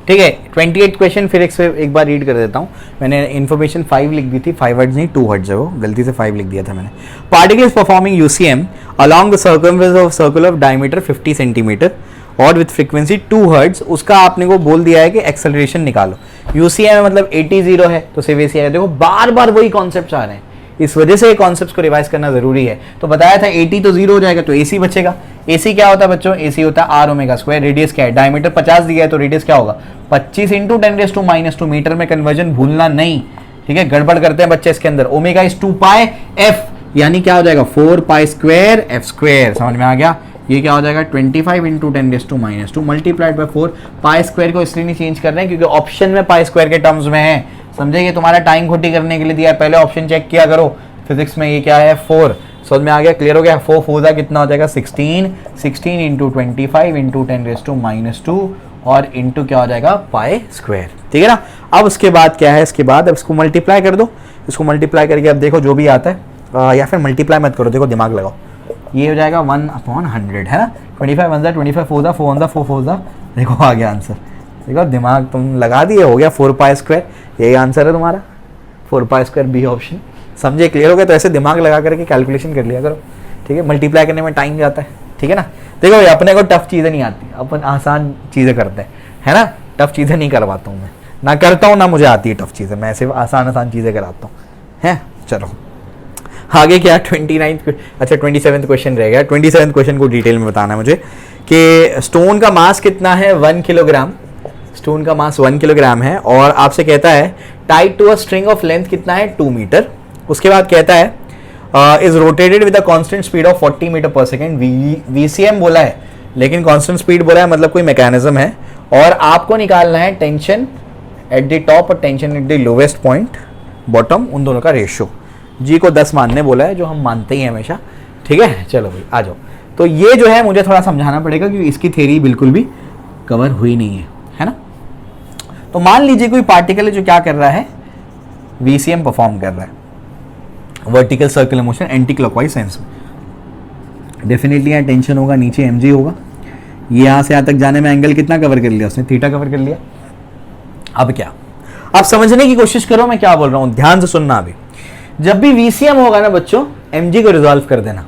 ठीक है, 28 क्वेश्चन फिर एक बार रीड कर देता हूँ। मैंने इन्फॉर्मेशन 5 लिख दी थी, 5 वर्ड्स नहीं 2 वर्ड्स है, वो गलती से 5 लिख दिया था मैंने। Particle is performing UCM along the circumference of circle of diameter 50 centimetre और विथ फ्रीक्वेंसी 2 हर्ट्ज। उसका आपने को बोल दिया है कि एक्सेलरेशन निकालो। यूसीएम मतलब 80 0 है, तो सिर्फ ऐसे देखो बार बार वही कॉन्सेप्ट आ रहे हैं, इस वजह से कॉन्सेप्ट्स को रिवाइज करना जरूरी है। तो बताया था 80 तो 0 हो जाएगा, तो एसी बचेगा। एसी क्या होता है बच्चों? एसी होता है आर ओमेगा स्क्वायर। रेडियस क्या है? डायमीटर 50 दिया है, तो रेडियस क्या होगा? 25 इंटू 10⁻²। मीटर में कन्वर्जन भूलना नहीं, ठीक है? गड़बड़ करते हैं बच्चे इसके अंदर। ओमेगा इज 2 पाई एफ, यानी क्या हो जाएगा 4 पाई स्क्वायर एफ स्क्वायर, समझ में आ गया। ये क्या हो जाएगा 25 into 10⁻², multiplied by 4। Pi square को इसलिए नहीं चेंज कर रहे हैं क्योंकि ऑप्शन में पाई स्क्वायर के टर्म्स में है, समझे। ये तुम्हारा टाइम खोटी करने के लिए दिया है, पहले ऑप्शन चेक किया करो फिजिक्स में। ये क्या है 4, समझ में आ गया, क्लियर हो गया। 4 4 कितना हो जाएगा 16, 16 इंटू 25 इंटू 10⁻² और इंटू क्या हो जाएगा पाई स्क्वायर, ठीक है ना। अब उसके बाद क्या है, इसके बाद अब इसको मल्टीप्लाई कर दो, इसको मल्टीप्लाई करके अब देखो जो भी आता है, या फिर मल्टीप्लाई मत करो, देखो दिमाग लगाओ। ये हो जाएगा 1/100 है ना, 25 1 25 4 4 4 4 4, देखो आ गया आंसर। देखो दिमाग तुम लगा दिए, हो गया 4 पाई स्क्वायर, यही आंसर है तुम्हारा 4 पाई स्क्वायर, बी ऑप्शन, समझे, क्लियर हो गया। तो ऐसे दिमाग लगा करके कैलकुलेशन कर लिया करो, ठीक है। मल्टीप्लाई करने में टाइम जाता है, ठीक है ना। देखो ये अपने को टफ चीज़ें नहीं आती, अपन आसान चीज़ें करते हैं, है ना। टफ चीज़ें नहीं करवाता हूँ मैं, ना करता हूँ ना मुझे आती है टफ चीज़ें, मैं सिर्फ आसान चीज़ें कराता हूँ, है। चलो आगे क्या 27th क्वेश्चन रह गया। 27th क्वेश्चन को डिटेल में बताना है मुझे कि स्टोन का मास कितना है 1 किलोग्राम, स्टोन का मास 1 किलोग्राम है और आपसे कहता है tied to a string of length कितना है 2 मीटर। उसके बाद कहता है is rotated with a constant speed of 40 metre per second, VCM बोला है लेकिन कांस्टेंट स्पीड बोला है, मतलब कोई मैकेनिज्म है। और आपको निकालना है टेंशन एट द टॉप और tension at the lowest point bottom, उन दोनों का रेशियो। जी को 10 मानने बोला है, जो हम मानते ही हैं हमेशा, ठीक है। चलो भाई आ जाओ। तो ये जो है मुझे थोड़ा समझाना पड़ेगा क्योंकि इसकी थ्योरी बिल्कुल भी कवर हुई नहीं है ना। तो मान लीजिए कोई पार्टिकल है जो क्या कर रहा है, VCM परफॉर्म कर रहा है, vertical circular motion anti clockwise sense में। डेफिनेटली यहाँ टेंशन होगा, नीचे mg होगा। ये यहाँ से यहाँ तक जाने में एंगल कितना कवर कर लिया उसने, थीटा कवर कर लिया। अब क्या, आप समझने की कोशिश करो मैं क्या बोल रहा हूँ, ध्यान से सुनना। अभी जब भी VCM होगा ना बच्चों, mg को रिजॉल्व कर देना,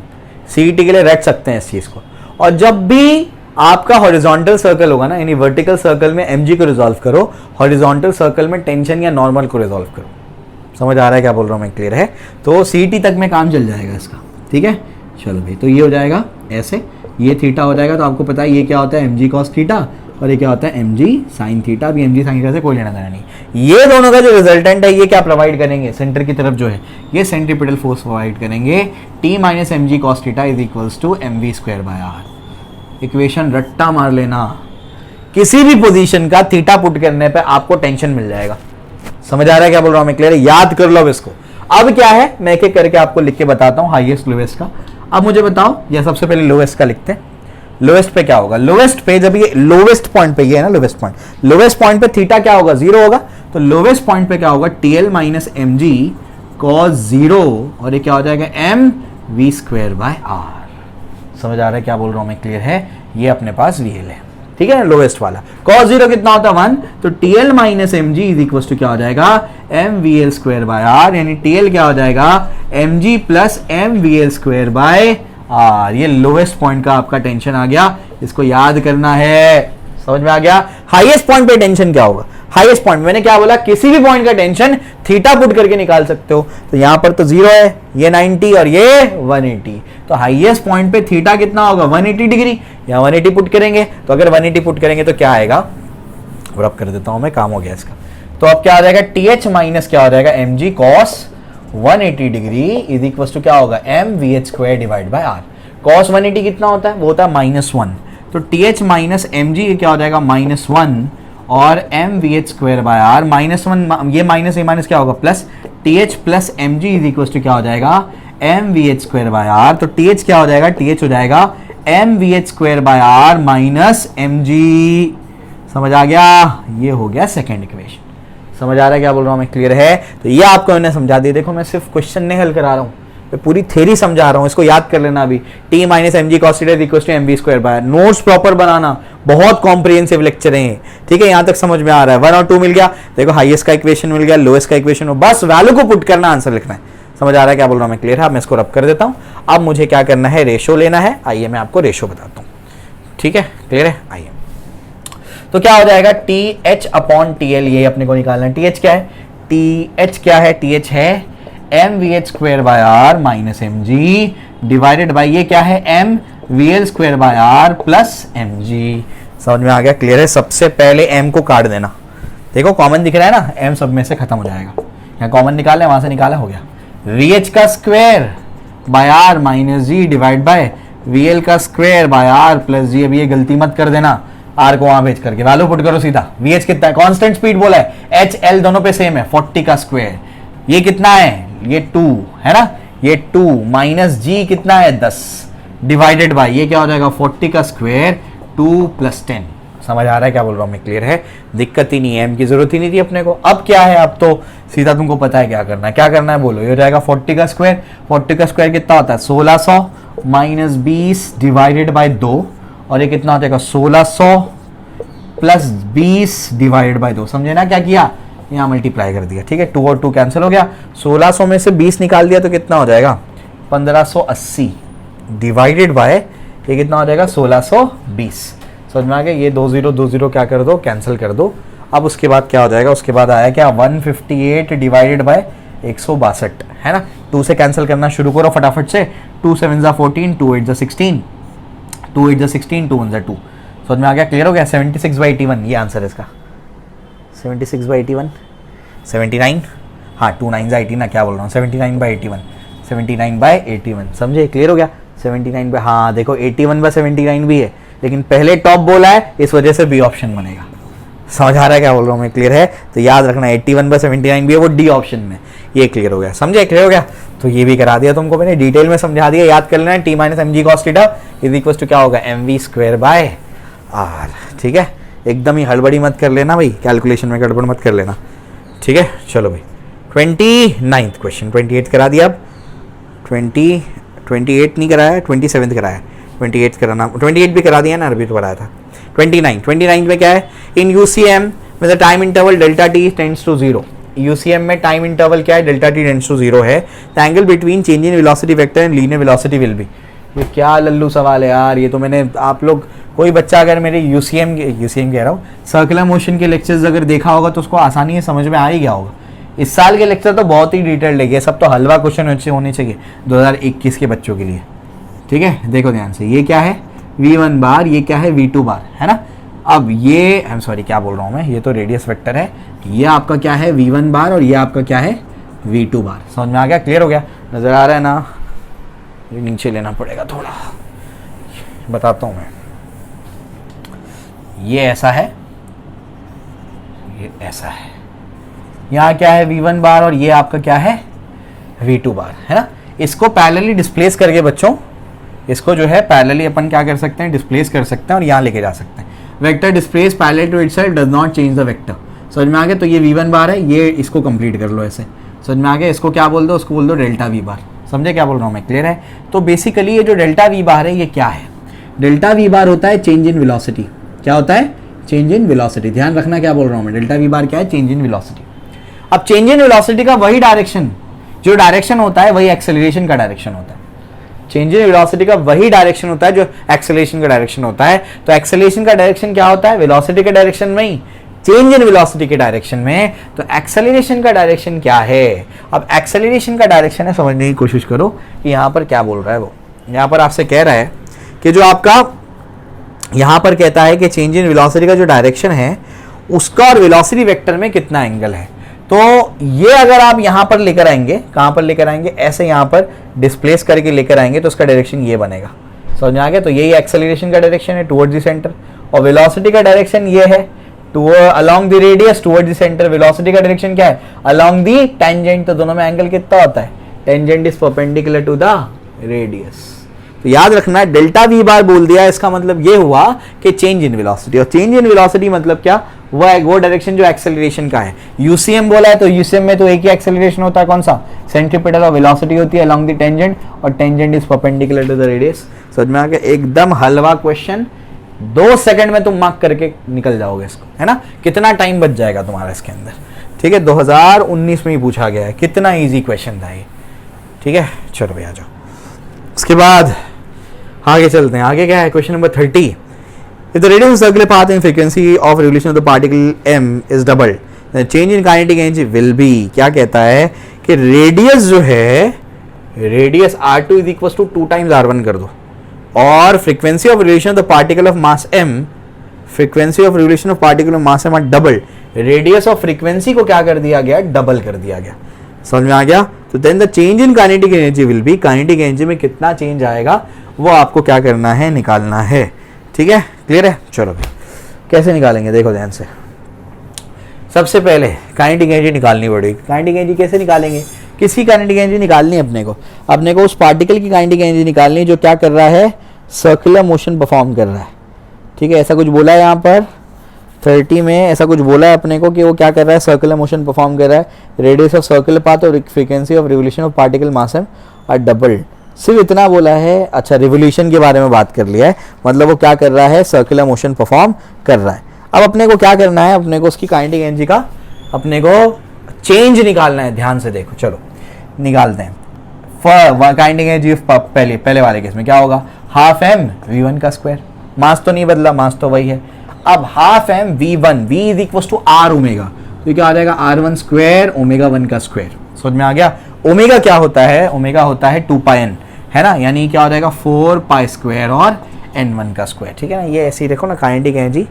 CET के लिए रट सकते हैं इस चीज को। और जब भी आपका हॉरिजॉन्टल सर्कल होगा ना, यानी वर्टिकल सर्कल में mg को रिजॉल्व करो, हॉरिजॉन्टल सर्कल में टेंशन या नॉर्मल को रिजॉल्व करो। समझ आ रहा है क्या बोल रहा हूँ मैं, क्लियर है। तो CET तक में काम चल जाएगा इसका, ठीक है। चलो भाई, तो ये हो जाएगा ऐसे, ये थीटा हो जाएगा। तो आपको पता है ये क्या होता है mg cos थीटा और ये क्या होता है mg sin थीटा। अभी mg sin थीटा से कोई लेना देना नहीं। ये दोनों का जो रिजल्टेंट है ये क्या प्रोवाइड करेंगे, सेंटर की तरफ जो है ये सेंट्रीपिटल फोर्स प्रोवाइड करेंगे। T minus mg cos theta is equals to mv²/r। Equation रट्टा मार लेना, किसी भी पोजीशन का थीटा पुट करने पे आपको टेंशन मिल जाएगा। समझ आ रहा है क्या बोल रहा हूं मैं, क्लियर है। याद कर लो अब इसको। अब क्या है मैं एक एक करके आपको लिख के बताता हूं, हाईएस्ट लोएस्ट का। अब मुझे बताओ, या सबसे पहले लोएस्ट का लिखते हैं। लोएस्ट पे क्या होगा, लोएस्ट पे जब ये लोवेस्ट पॉइंट पे, ये है ना लोवेस्ट पॉइंट पे थीटा क्या होगा 0 होगा। तो लोवेस्ट पॉइंट पे क्या होगा TL माइनस mg cos 0 और ये क्या हो जाएगा mv²/r। समझ आ रहा है क्या बोल रहा हूं मैं, क्लियर है। ये अपने पास VL है, ठीक है ना, लोवेस्ट वाला। cos 0 कितना होता है 1, तो TL minus mg is equal to क्या हो जाएगा mvL²/r, यानी TL क्या हो जाएगा mg प्लस mvL²/r। ये लोवेस्ट पॉइंट का आपका टेंशन आ गया, इसको याद करना है। समझ में आ गया। हाईएस्ट पॉइंट पे टेंशन क्या होगा, हाईएस्ट पॉइंट मैंने क्या बोला, किसी भी पॉइंट का टेंशन थीटा पुट करके निकाल सकते हो। तो यहां पर तो 0 है, ये 90 और ये 180। तो हाईएस्ट पॉइंट पे थीटा कितना होगा 180 डिग्री, या 180 पुट करेंगे। तो अगर 180 पुट करेंगे तो क्या आएगा, रब कर देता हूं मैं, काम हो गया इसका। तो अब क्या आ जाएगा TH माइनस क्या हो जाएगा mg cos 180 degree is equal to क्या होगा mvh²/r। cos 180 कितना होता है, वो होता है -1। तो TH माइनस mg क्या हो जाएगा -1 और mvh²/r -1, ये माइनस क्या होगा plus, TH plus mg is equal to क्या हो जाएगा mvh²/r। तो TH क्या हो जाएगा, TH हो जाएगा mvh²/r माइनस mg। समझ आ गया, ये हो गया सेकेंड इक्वेशन। समझ आ रहा है क्या बोल रहा हूँ मैं, क्लियर है। तो ये आपको मैंने समझा दिया। देखो मैं सिर्फ क्वेश्चन नहीं हल करा रहा हूँ, मैं पूरी थ्योरी समझा रहा हूँ, इसको याद कर लेना। अभी T minus mg cos theta equal to mv²/r। Notes proper बनाना, बहुत कॉम्प्रिहेंसिव लेक्चर है, ठीक है। यहाँ तक समझ में आ रहा है, 1 और 2 मिल गया। देखो हाईएस्ट का इक्वेशन मिल गया, लोएस्ट का इक्वेशन, बस वैल्यू को पुट करना, आंसर लिखना है। समझ आ रहा है क्या बोल रहा हूँ मैं, क्लियर है। अब मैं इसको रब कर देता हूँ। अब मुझे क्या करना है, रेशो लेना है। आइए मैं आपको रेशो बताता हूँ, ठीक है, क्लियर है। आइए तो क्या हो जाएगा TH/TL, ये अपने को निकालना है। TH क्या है, TH क्या है, TH है mvh²/r minus mg divided by ये क्या है mvl²/r प्लस mg। समझ में आ गया, क्लियर है। सबसे पहले m को काट देना, देखो कॉमन दिख रहा है ना, m सब में से खत्म हो जाएगा। यहाँ कॉमन निकाले, वहां से निकाला, हो गया। vh का square by r minus g divide by v l का square by r plus g. अभी ये गलती मत कर देना, आर को वहां भेज करके वैल्यू पुट करो सीधा। वी एच कितना है, कांस्टेंट स्पीड बोला है, एच एल दोनों पे सेम है, 40 का स्क्वायर। ये कितना है, ये 2 है ना, ये 2 माइनस जी कितना है 10 डिवाइडेड बाय ये क्या हो जाएगा 40 का स्क्वायर 2 प्लस 10। समझ आ रहा है क्या बोल रहा हूँ मैं, क्लियर है, दिक्कत ही नहीं है, एम की जरूरत ही नहीं थी अपने को। अब क्या है, अब तो सीधा तुमको पता है क्या करना है, क्या करना है बोलो। ये हो जाएगा 40 का स्क्वायर, 40 का स्क्वायर कितना होता है 1600 माइनस 20 डिवाइडेड बाय 2, और ये कितना हो जाएगा 1600 प्लस 20 डिवाइडेड बाय 2। समझे ना क्या किया, यहाँ मल्टीप्लाई कर दिया, ठीक है, 2 और 2 कैंसिल हो गया, 1600 में से 20 निकाल दिया तो कितना हो जाएगा 1580 डिवाइडेड बाय ये कितना हो जाएगा 1620। समझ में आ गया, ये 20 क्या कर दो, कैंसिल कर दो। अब उसके बाद क्या हो जाएगा, उसके बाद आया क्या 158 डिवाइडेड बाय 162 है ना। 2 से कैंसिल करना शुरू करो फटाफट से, 2 7 जा 14, 2 8 जा 16, 2 8 जा 16, 2 1 जा 2। समझ में आ गया, क्लियर हो गया। 76/81 ये आंसर है इसका, 76/81 79, हाँ 2 9 जा 18 ना, क्या बोल रहा हूँ 79/81, 79/81 समझे, क्लियर हो गया। 79 हाँ देखो 81/79 भी है, लेकिन पहले टॉप बोला है इस वजह से बी ऑप्शन बनेगा। समझ आ रहा है क्या बोल रहा हूँ मैं, क्लियर है। तो याद रखना 81/79 भी है, वो डी ऑप्शन में, ये क्लियर हो गया, समझे, क्लियर हो गया। तो ये भी करा दिया तुमको मैंने, डिटेल में समझा दिया, याद कर लेना है। T minus m g cos theta is equal to क्या होगा m v square by r, ठीक है। एकदम ही हड़बड़ी मत कर लेना भाई, कैलकुलेशन में गड़बड़ मत कर लेना, ठीक है। चलो भाई 29th क्वेश्चन, 28 करा दिया। अब 28 नहीं कराया, 27 कराया, 28 कराना, 28 भी करा दिया ना, अभी तो कराया था। 29 में क्या है, इन यूसीएम में the time interval delta t tends to 0। UCM में टाइम इंटरवल क्या है, डेल्टा टी टेंड्स टू 0 है। The angle between change in velocity vector and linear velocity will be. ये क्या लल्लू सवाल है यार, ये तो मैंने, आप लोग कोई बच्चा अगर मेरे यूसीएम कह रहा हूँ, सर्कुलर मोशन के लेक्चर्स अगर देखा होगा तो उसको आसानी से समझ में आ ही गया होगा। इस साल के लेक्चर तो बहुत ही डिटेल्ड है, सब तो हलवा क्वेश्चन होने चाहिए 2021 के बच्चों के लिए, ठीक है। देखो ध्यान से, ये क्या है v1 बार, ये क्या है v2 बार, है ना। अब ये आई एम सॉरी क्या बोल रहा हूँ मैं, ये तो रेडियस वेक्टर है, ये आपका क्या है v1 बार और ये आपका क्या है v2 बार। समझ में आ गया, क्लियर हो गया, नजर आ रहा है ना। ये नीचे लेना पड़ेगा थोड़ा, बताता हूँ मैं। ये ऐसा है, ये ऐसा है, यहाँ क्या है v1 बार और ये आपका क्या है v2 बार, है ना। इसको पैरेलली डिस्प्लेस करके बच्चों, इसको जो है पैरेलली अपन क्या कर सकते हैं, डिस्प्लेस कर सकते हैं और यहाँ लेके जा सकते हैं। Vector displace parallel to itself does not change the vector. समझ में आ गया। तो ये v1 बार है, ये इसको कंप्लीट कर लो ऐसे, समझ में आ गया। इसको क्या बोल दो, उसको बोल दो डेल्टा v बार। समझे क्या बोल रहा हूँ मैं, क्लियर है। तो बेसिकली ये जो डेल्टा v बार है ये क्या है, डेल्टा v बार होता है चेंज इन वेलोसिटी। क्या होता है, चेंज इन वेलोसिटी। ध्यान रखना क्या बोल रहा हूँ मैं, डेल्टा v बार क्या है, चेंज इन वेलोसिटी। अब चेंज इन वेलोसिटी का वही डायरेक्शन, जो डायरेक्शन होता है वही एक्सेलरेशन का डायरेक्शन होता है। चेंज इन वेलोसिटी का वही डायरेक्शन होता है जो एक्सेलरेशन का डायरेक्शन होता है। तो एक्सेलरेशन का डायरेक्शन क्या होता है, वेलोसिटी के डायरेक्शन में ही, चेंज इन वेलोसिटी के डायरेक्शन में। तो एक्सेलरेशन का डायरेक्शन क्या है, अब एक्सेलरेशन का डायरेक्शन है, समझने की कोशिश करो कि यहाँ पर क्या बोल रहा है वो। यहाँ पर आपसे कह रहा है कि जो आपका यहाँ पर कहता है कि चेंज इन वेलोसिटी का जो डायरेक्शन है उसका और वेलोसिटी वेक्टर में कितना एंगल है। तो ये अगर आप यहाँ पर लेकर आएंगे, कहाँ पर लेकर आएंगे, ऐसे यहाँ पर डिस्प्लेस करके लेकर आएंगे तो उसका डायरेक्शन ये बनेगा। समझ में आ गया। तो यही एक्सेलरेशन का डायरेक्शन है टुवर्ड्स द सेंटर, और वेलोसिटी का डायरेक्शन ये है along the radius towards the centre. Velocity का डायरेक्शन क्या है, अलोंग द टेंजेंट। तो दोनों में एंगल कितना होता है, tangent is perpendicular to the radius. तो याद रखना है, डेल्टा वी बार बोल दिया, इसका मतलब ये हुआ कि चेंज इन वेलोसिटी। और चेंज इन वेलोसिटी मतलब क्या, वो डायरेक्शन जो एक्सेलरेशन का है। यूसीएम बोला है तो यूसीएम में तो एक ही एक्सेलरेशन होता है, कौन सा, सेंट्रीपिटल। और वेलोसिटी होती है अलोंग द टेंजेंट, और tangent is perpendicular to the radius. समझ में आ गया, एकदम हलवा क्वेश्चन, 2 सेकंड में तुम मार्क करके निकल जाओगे इसको, है ना। कितना टाइम बच जाएगा तुम्हारा इसके अंदर, ठीक है। 2019 में ही पूछा गया है, कितना ईजी क्वेश्चन था ये, ठीक है। चलो भैया जाओ, उसके बाद आगे चलते हैं। आगे क्या है, question number 30। If the radius of circular path and frequency of revolution of the particle m is doubled, the change in kinetic energy will be, क्या कहता है कि रेडियस जो है, radius r2 is equals to 2 times r1 कर दो, और frequency of revolution of the particle of mass m, frequency of revolution of particle of mass m are doubled। Radius of frequency को क्या कर दिया गया, डबल कर दिया गया। समझ में आ गया। तो then the change in kinetic energy will be, kinetic energy में कितना चेंज आएगा वो आपको क्या करना है, निकालना है। ठीक है, क्लियर है। चलो भाई कैसे निकालेंगे देखो ध्यान से। सबसे पहले काइनेटिक एनर्जी निकालनी पड़ेगी। काइनेटिक एनर्जी कैसे निकालेंगे, किसकी काइनेटिक एनर्जी निकालनी है अपने को उस पार्टिकल की काइनेटिक एनर्जी निकालनी है जो क्या कर रहा है, सर्कुलर मोशन परफॉर्म कर रहा है। ठीक है, ऐसा कुछ बोला है यहाँ पर 30 में, ऐसा कुछ बोला है अपने को कि वो क्या कर रहा है, सर्कुलर मोशन परफॉर्म कर रहा है। रेडियस ऑफ सर्कुलर पाथ और frequency of revolution of particle mass are doubled, सिर्फ इतना बोला है। अच्छा, रिवोल्यूशन के बारे में बात कर लिया है, मतलब वो क्या कर रहा है, सर्कुलर मोशन परफॉर्म कर रहा है। अब अपने को क्या करना है, अपने को उसकी काइनेटिक एनर्जी का अपने को चेंज निकालना है। ध्यान से देखो, चलो निकालते हैं। काइनेटिक एनर्जी पहले वाले केस में क्या होगा, हाफ एम v1 का स्क्वायर, मास तो नहीं बदला, मास तो वही है। अब half m v1, v is equal to r omega, तो क्या आ जाएगा r1 स्क्वायर ओमेगा 1 का स्क्वायर। समझ में आ गया। ओमेगा क्या होता है, ओमेगा होता है 2 पाई n, है ना, यानी क्या हो जाएगा 4 पाई स्क्वायर और n1 का स्क्वायर। ठीक है ना, ये ऐसे ही देखो ना, काइनेटिक एनर्जी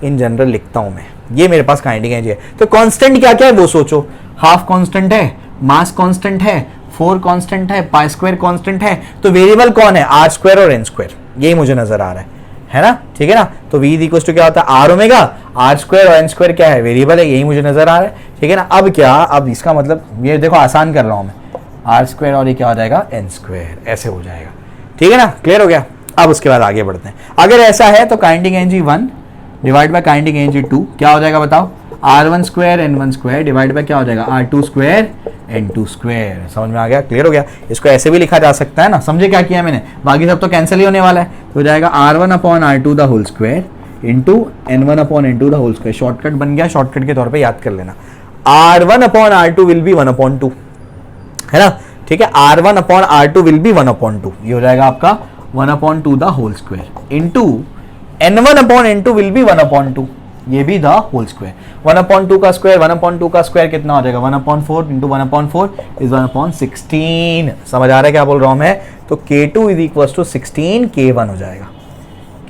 इन जनरल लिखता हूं मैं, ये मेरे पास काइनेटिक एनर्जी है। तो कांस्टेंट क्या क्या है वो सोचो, हाफ कांस्टेंट है, मास कांस्टेंट है, 4 कांस्टेंट है, पाई स्क्वायर कांस्टेंट है, तो वेरिएबल कौन है, आर स्क्वायर और एन स्क्वायर, यही मुझे नजर आ रहा है ना। ठीक है ना, तो v इक्वल टू क्या होता है, आर ओमेगा, आर स्क्वायर और एन स्क्वायर क्या है, वेरिएबल है, यही मुझे नजर आ रहा है। ठीक है ना, अब क्या, अब इसका मतलब ये देखो आसान कर रहा हूं मैं, आर स्क्वायर और ये क्या हो जाएगा, एन स्क्वायर, ऐसे हो जाएगा। ठीक है ना, क्लियर हो गया। अब उसके बाद आगे बढ़ते हैं। अगर ऐसा है तो kinetic energy 1 divide by kinetic energy 2 क्या हो जाएगा बताओ, r1 square n1 square divide by क्या हो जाएगा, r2 स्क्वायर n2 स्क्वायर। समझ में आ गया, क्लियर हो गया। इसको ऐसे भी लिखा जा सकता है ना, समझे क्या किया मैंने, बाकी सब तो कैंसिल ही होने वाला है। तो हो जाएगा r1 upon r2 the whole square into n1 upon n2 the whole square. Shortcut बन गया, शॉर्टकट के तौर पर याद कर लेना, r1 upon r2 will be 1/2, है ना। ठीक है, r1 upon r2 will be 1/2, ये हो जाएगा आपका 1/2 the whole square into n1 upon n2 will be 1/2, ये भी द होल स्क्वायर। 1/2 का स्क्वायर, 1/2 का स्क्वायर कितना हो जाएगा, 1/4 इंटू 1/4 इज 1/16। समझ आ रहा है क्या बोल रहा हूं मैं। तो K2 is equal to 16 K1 हो जाएगा।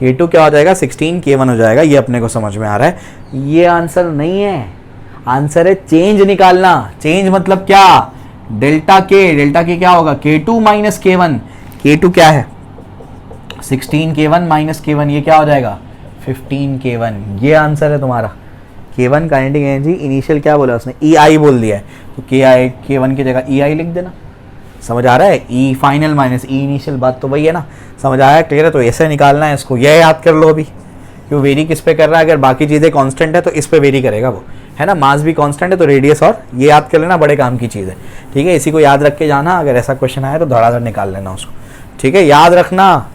K2 क्या हो जाएगा, 16 K1 हो जाएगा। ये अपने को समझ में आ रहा है। ये आंसर नहीं है, आंसर है चेंज निकालना। चेंज मतलब क्या, डेल्टा के, डेल्टा के क्या होगा, K2 माइनस K1। K2 क्या है, 16 K1 माइनस K1, ये क्या हो जाएगा 15 K1। ये आंसर है तुम्हारा। K1 काइनेटिक एनर्जी, इनिशियल क्या बोला उसने, EI बोल दिया है, तो K1 की जगह EI लिख देना। समझ आ रहा है, E final minus E initial, बात तो वही है ना। समझ आया, क्लियर है। तो ऐसे निकालना है इसको, यह याद कर लो अभी, क्यों वेरी किस पे कर रहा है। अगर बाकी चीज़ें कांस्टेंट है तो इस पे वेरी करेगा वो, है ना। मास भी कांस्टेंट है तो रेडियस, और ये याद कर लेना, बड़े काम की चीज़ है। ठीक है, इसी को याद रख के जाना, अगर ऐसा क्वेश्चन आया तो धड़ाधड़ निकाल लेना उसको। ठीक है, याद रखना,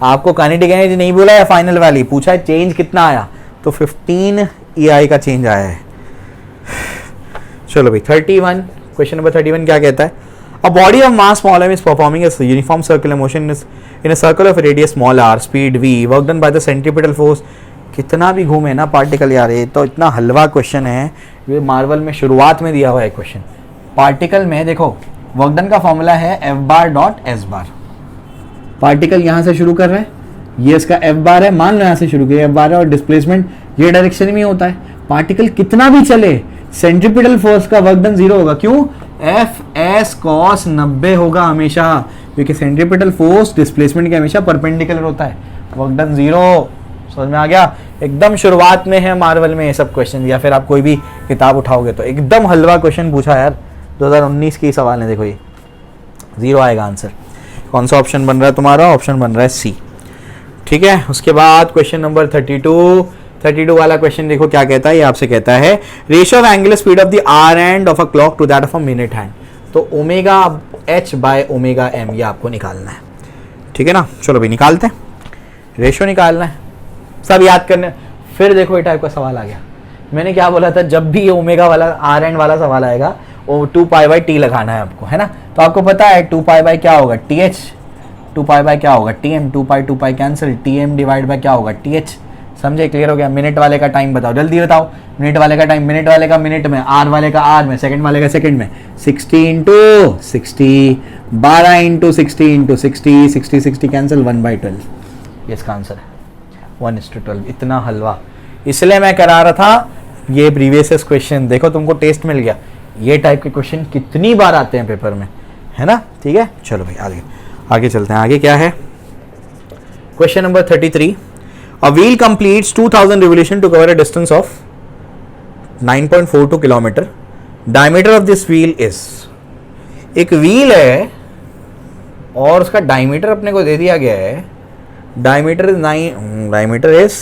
आपको काइनेटिक एनर्जी नहीं बोला है फाइनल वाली, पूछा है चेंज कितना आया, तो 15 EI का चेंज आया है। चलो भाई 31, क्वेश्चन नंबर 31 क्या कहता है, a body of mass small m is performing a uniform circular motion in a circle of radius small r, speed v, work done by the centripetal force. कितना भी घूमे ना पार्टिकल, यार ये तो इतना हलवा क्वेश्चन है, ये मार्वल में शुरुआत में दिया हुआ है क्वेश्चन। पार्टिकल में देखो, वर्क डन का फॉर्मूला है f बार डॉट s बार। पार्टिकल यहाँ से शुरू कर रहे हैं, ये इसका f बार है, मान लो यहाँ से शुरू किया f बार है, और डिस्प्लेसमेंट ये डायरेक्शन में होता है। पार्टिकल कितना भी चले, सेंट्रीपिटल फोर्स का वर्क डन 0 होगा। क्यों, Fs cos 90 होगा हमेशा, क्योंकि सेंट्रीपिटल फोर्स डिस्प्लेसमेंट के हमेशा परपेंडिकुलर होता है। वर्क डन 0, समझ में आ गया। एकदम शुरुआत में है मार्वल में ये सब क्वेश्चन, या फिर आप कोई भी किताब उठाओगे तो एकदम हलवा क्वेश्चन पूछा यार। 2019 की सवाल है, देखो ये 0 आएगा आंसर। कौन सा ऑप्शन बन रहा है तुम्हारा, ऑप्शन बन रहा है सी। ठीक है, उसके बाद क्वेश्चन नंबर 32 वाला क्वेश्चन देखो क्या कहता है। ये आपसे कहता है ratio of angular speed of the hour hand of a clock to that of a minute hand. तो omega h by omega m ये आपको निकालना है। ठीक है ना, चलो भाई निकालते हैं, रेशियो निकालना है, सब याद करने। फिर देखो ये टाइप का सवाल आ गया। मैंने क्या बोला था, जब भी ये ओमेगा वाला आर एंड वाला सवाल आएगा वो 2 पाई बाई टी लगाना है आपको, है ना। तो आपको पता है 2 पाई बाई क्या होगा, TH, 2 पाई बाई क्या होगा, TM, 2 pi cancel, TM divide by क्या होगा, TH। समझे, क्लियर हो गया। मिनट वाले का टाइम बताओ, जल्दी बताओ। मिनट वाले का टाइम, मिनट वाले का मिनट में, आर वाले का आर में, सेकंड वाले का सेकंड में। 60 इंटू 60, 12 इंटू 60 इंटू 60, 60 60 कैंसिल, 1/12। ये इसका आंसर है, 1:12। इतना हलवा इसलिए मैं करा रहा था। ये प्रीवियस क्वेश्चन देखो, तुमको टेस्ट मिल गया। ये टाइप के क्वेश्चन कितनी बार आते हैं पेपर में, है ना, ठीक है। चलो भाई आगे आगे चलते हैं। आगे क्या है, question number 33, a wheel completes 2000 revolution to cover a distance of 9.42 kilometre, diameter of this wheel is. एक व्हील है और उसका डायमीटर अपने को दे दिया गया है, डायमीटर इज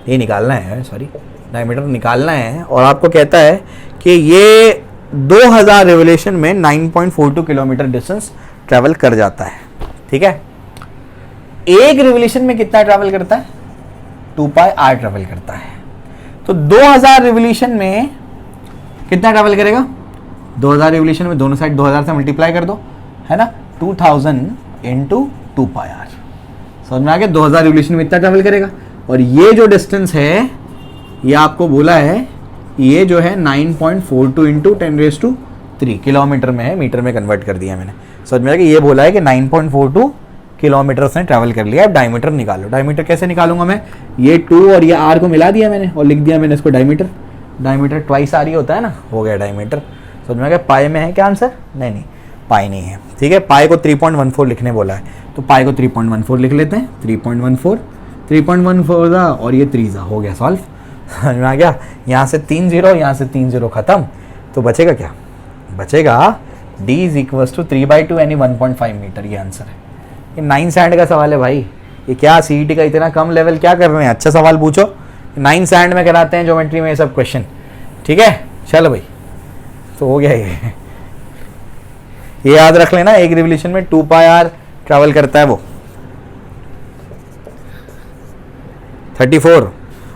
ये निकालना है, सॉरी डायमीटर निकालना है, और आपको कहता है कि ये 2000 रिवोल्यूशन में 9.42 किलोमीटर डिस्टेंस ट्रैवल कर जाता है, ठीक है। एक रिवोल्यूशन में कितना ट्रैवल करता है, 2 पाई आर ट्रैवल करता है। तो 2000 रिवोल्यूशन में कितना ट्रैवल करेगा, 2000 रिवोल्यूशन में दोनों साइड 2000 से मल्टीप्लाई कर दो, है ना, 2000 इंटू 2 पाई आर। समझ में आ गया, 2000 रिवोल्यूशन में इतना ट्रैवल करेगा। और ये जो डिस्टेंस है ये आपको बोला है, ये जो है 9.42 इंटू 10⁻³ किलोमीटर में है, मीटर में कन्वर्ट कर दिया मैंने। समझ में आ गया, ये बोला है कि 9.42 किलोमीटर से ट्रैवल कर लिया। अब डायमीटर निकालो। डायमीटर कैसे निकालूंगा मैं, ये 2 और ये आर को मिला दिया मैंने और लिख दिया मैंने इसको डायमीटर। डायमीटर ट्वाइस आर ही होता है ना, हो गया डायमीटर। समझ में आ गया, पाई में है क्या आंसर, नहीं पाई नहीं है, ठीक है। पाई को 3.14 लिखने बोला है, तो पाई को 3.14 लिख लेते हैं। 3.14 था और ये 3 था, हो गया सॉल्व। समझ में आ गया, यहाँ से 3 0, यहाँ से 3 0 खत्म, तो बचेगा क्या, बचेगा d इज इक्वल्स टू 3/2 यानी 1.5 मीटर, ये आंसर है। ये 9 सैंड का सवाल है भाई, ये क्या सीईटी का इतना कम लेवल क्या कर रहे हैं, अच्छा सवाल पूछो। 9 सैंड में कराते हैं ज्योमेट्री में ये सब क्वेश्चन, ठीक है। चलो भाई, तो हो गया ये याद रख लेना, एक रिवोल्यूशन में 2 पाई आर ट्रैवल करता है वो। 34,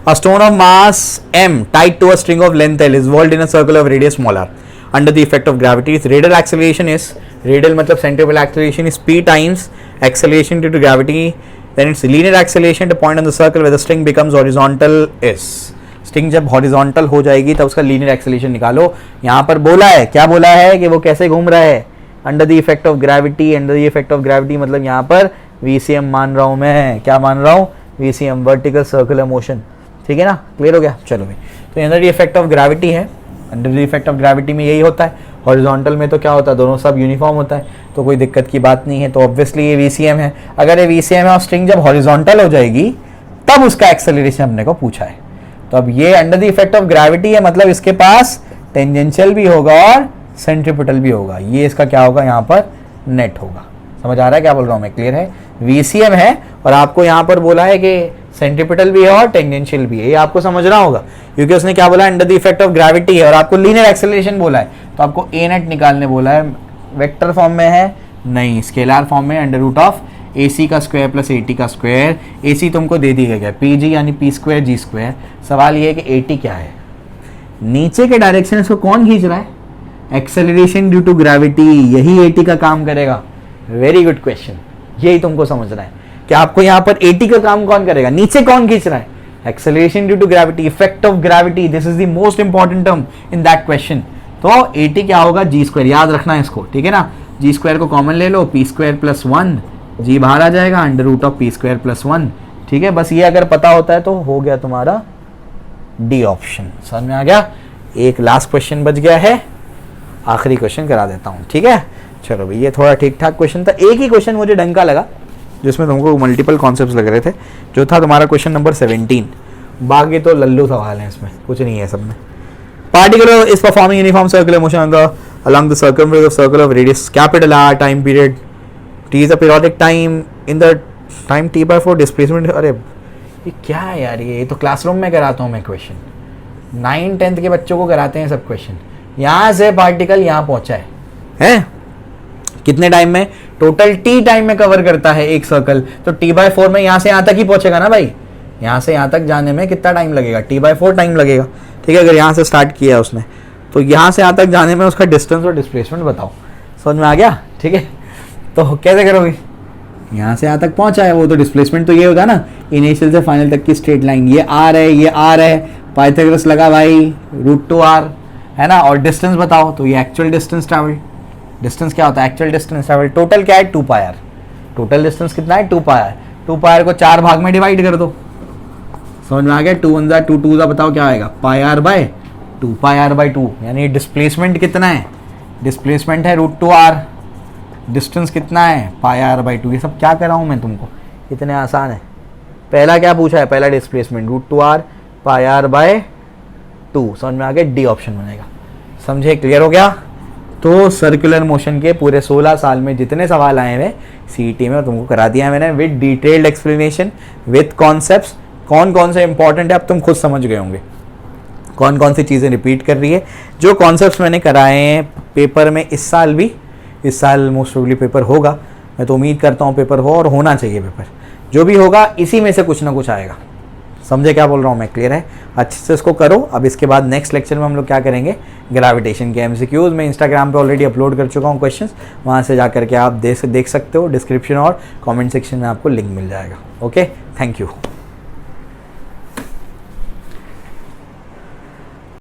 a stone of mass m tied to a string of length l is whirled in a circle of radius small r under the effect of gravity. Its radial acceleration is, radial मतलब centripetal acceleration is p times acceleration due to gravity, then its linear acceleration to point on the circle where the string becomes horizontal is. String जब horizontal हो जाएगी तब उसका linear acceleration निकालो। यहाँ पर बोला है, क्या बोला है कि वो कैसे घूम रहा है, under the effect of gravity. Under the effect of gravity मतलब यहाँ पर VCM मान रहा हूँ मैं, क्या मान रहा हूँ, VCM वर्टिकल सर्कुलर मोशन, ठीक है ना, क्लियर हो गया। चलो भाई, तो under the effect of gravity है, under the effect of gravity में यही होता है। हॉरिजॉन्टल में तो क्या होता है, दोनों सब यूनिफॉर्म होता है, तो कोई दिक्कत की बात नहीं है। तो ऑब्वियसली ये VCM है। अगर ये VCM है और स्ट्रिंग जब हॉरिजॉन्टल हो जाएगी तब उसका एक्सेलरेशन हमने को पूछा है। तो अब ये under the effect of gravity है, मतलब इसके पास टेंजेंशियल भी होगा और सेंट्रीपिटल भी होगा। ये इसका क्या होगा, यहाँ पर नेट होगा। समझ आ रहा है क्या बोल रहा हूँ मैं, क्लियर है। VCM है और आपको यहाँ पर बोला है कि सेंट्रीपिटल भी है और टेंजेंशियल भी है, ये आपको समझना होगा, क्योंकि उसने क्या बोला, under the effect of gravity है और आपको लीनियर एक्सेलरेशन बोला है, तो आपको ए नेट निकालने बोला है। वेक्टर फॉर्म में है नहीं, स्केलर फॉर्म में, अंडर रूट ऑफ AC का स्क्वायर प्लस AT का स्क्वायर। AC तुमको दे दी गया PG यानी P² G²। सवाल ये है कि AT क्या है, नीचे के डायरेक्शन इसको कौन खींच रहा है, एक्सेलरेशन ड्यू टू ग्रेविटी, यही AT का काम करेगा। वेरी गुड क्वेश्चन, यही तुमको समझना है कि आपको यहाँ पर AT का काम कौन करेगा, नीचे कौन खींच रहा है, acceleration due to gravity, effect of gravity. This is the most important term in that question. तो AT क्या होगा, G², याद रखना है इसको, ठीक है ना। G² को कॉमन ले लो, P² + 1, G बाहर आ जाएगा, अंडर रूट ऑफ P² + 1, ठीक है। बस ये अगर पता होता है तो हो गया तुम्हारा D ऑप्शन। समझ में आ गया। एक लास्ट क्वेश्चन बच गया है, आखिरी क्वेश्चन करा देता हूँ, ठीक है। चलो भाई, ये थोड़ा ठीक ठाक क्वेश्चन था। एक ही क्वेश्चन मुझे ढंग का लगा जिसमें तुमको मल्टीपल कॉन्सेप्ट्स लग रहे थे, जो था तुम्हारा क्वेश्चन नंबर 17। बाकी तो लल्लू सवाल है, इसमें कुछ नहीं है सब में। Particular is performing uniform circular motion along the circumference of circle of radius capital R, time period T is a periodic time, in the time T/4 displacement। अरे ये क्या है यार, ये तो क्लासरूम में कराता हूँ मैं क्वेश्चन, 9th-10th के बच्चों को कराते हैं सब क्वेश्चन। यहाँ से पार्टिकल यहाँ पहुँचा है कितने टाइम में, टोटल T टाइम में कवर करता है एक सर्कल, तो T/4 में यहाँ से यहाँ तक ही पहुँचेगा ना भाई। यहाँ से यहाँ तक जाने में कितना टाइम लगेगा, T/4 टाइम लगेगा, ठीक है। अगर यहाँ से स्टार्ट किया उसने तो यहाँ से यहाँ तक जाने में उसका डिस्टेंस और डिस्प्लेसमेंट बताओ। समझ में आ गया, ठीक है। तो कैसे करोगे, यहाँ से यहाँ तक पहुँचा है वो, तो डिस्प्लेसमेंट तो ये होगा ना, इनिशियल से फाइनल तक की स्ट्रेट लाइन, ये R है, ये R है, पाइथागोरस लगा भाई, √2R है ना, और डिस्टेंस बताओ, तो ये एक्चुअल डिस्टेंस ट्रैवल। डिस्टेंस क्या होता है, एक्चुअल डिस्टेंस ट्रैवल। टोटल क्या है, 2 पाई आर। टोटल डिस्टेंस कितना है, 2 पाई आर। 2 पाई आर को 4 भाग में डिवाइड कर दो। समझ में आ गया, 2 1 ज़ा 2 2 ज़ा बताओ क्या आएगा, pi R by 2, pi R by 2। यानी डिस्प्लेसमेंट कितना है, डिस्प्लेसमेंट है √2R, डिस्टेंस कितना है, पाई आर बाई 2। ये सब क्या कर रहा हूँ मैं तुमको, इतने आसान है। पहला क्या पूछा है, पहला displacement √2r pi R by 2, समझ में आ गया, डी ऑप्शन बनेगा। समझे, क्लियर हो गया। तो सर्कुलर मोशन के पूरे 16 साल में जितने सवाल आए हुए सीईटी में तुमको करा दिया मैंने with detailed explanation with concepts. कौन कौन से इंपॉर्टेंट है अब तुम खुद समझ गए होंगे, कौन कौन सी चीज़ें रिपीट कर रही है। जो कॉन्सेप्ट्स मैंने कराए हैं पेपर में इस साल भी, इस साल मोस्ट प्रोबेबली पेपर होगा, मैं तो उम्मीद करता हूँ पेपर हो और होना चाहिए पेपर, जो भी होगा इसी में से कुछ ना कुछ आएगा। समझे क्या बोल रहा हूँ मैं, क्लियर है। अच्छे से इसको करो। अब इसके बाद नेक्स्ट लेक्चर में हम लोग क्या करेंगे, ग्रेविटेशन के एमसीक्यूज। मैं इंस्टाग्राम पे ऑलरेडी अपलोड कर चुका हूँ क्वेश्चंस, वहाँ से जा करके आप देख सकते हो। डिस्क्रिप्शन और कमेंट सेक्शन में आपको लिंक मिल जाएगा। Okay, thank you.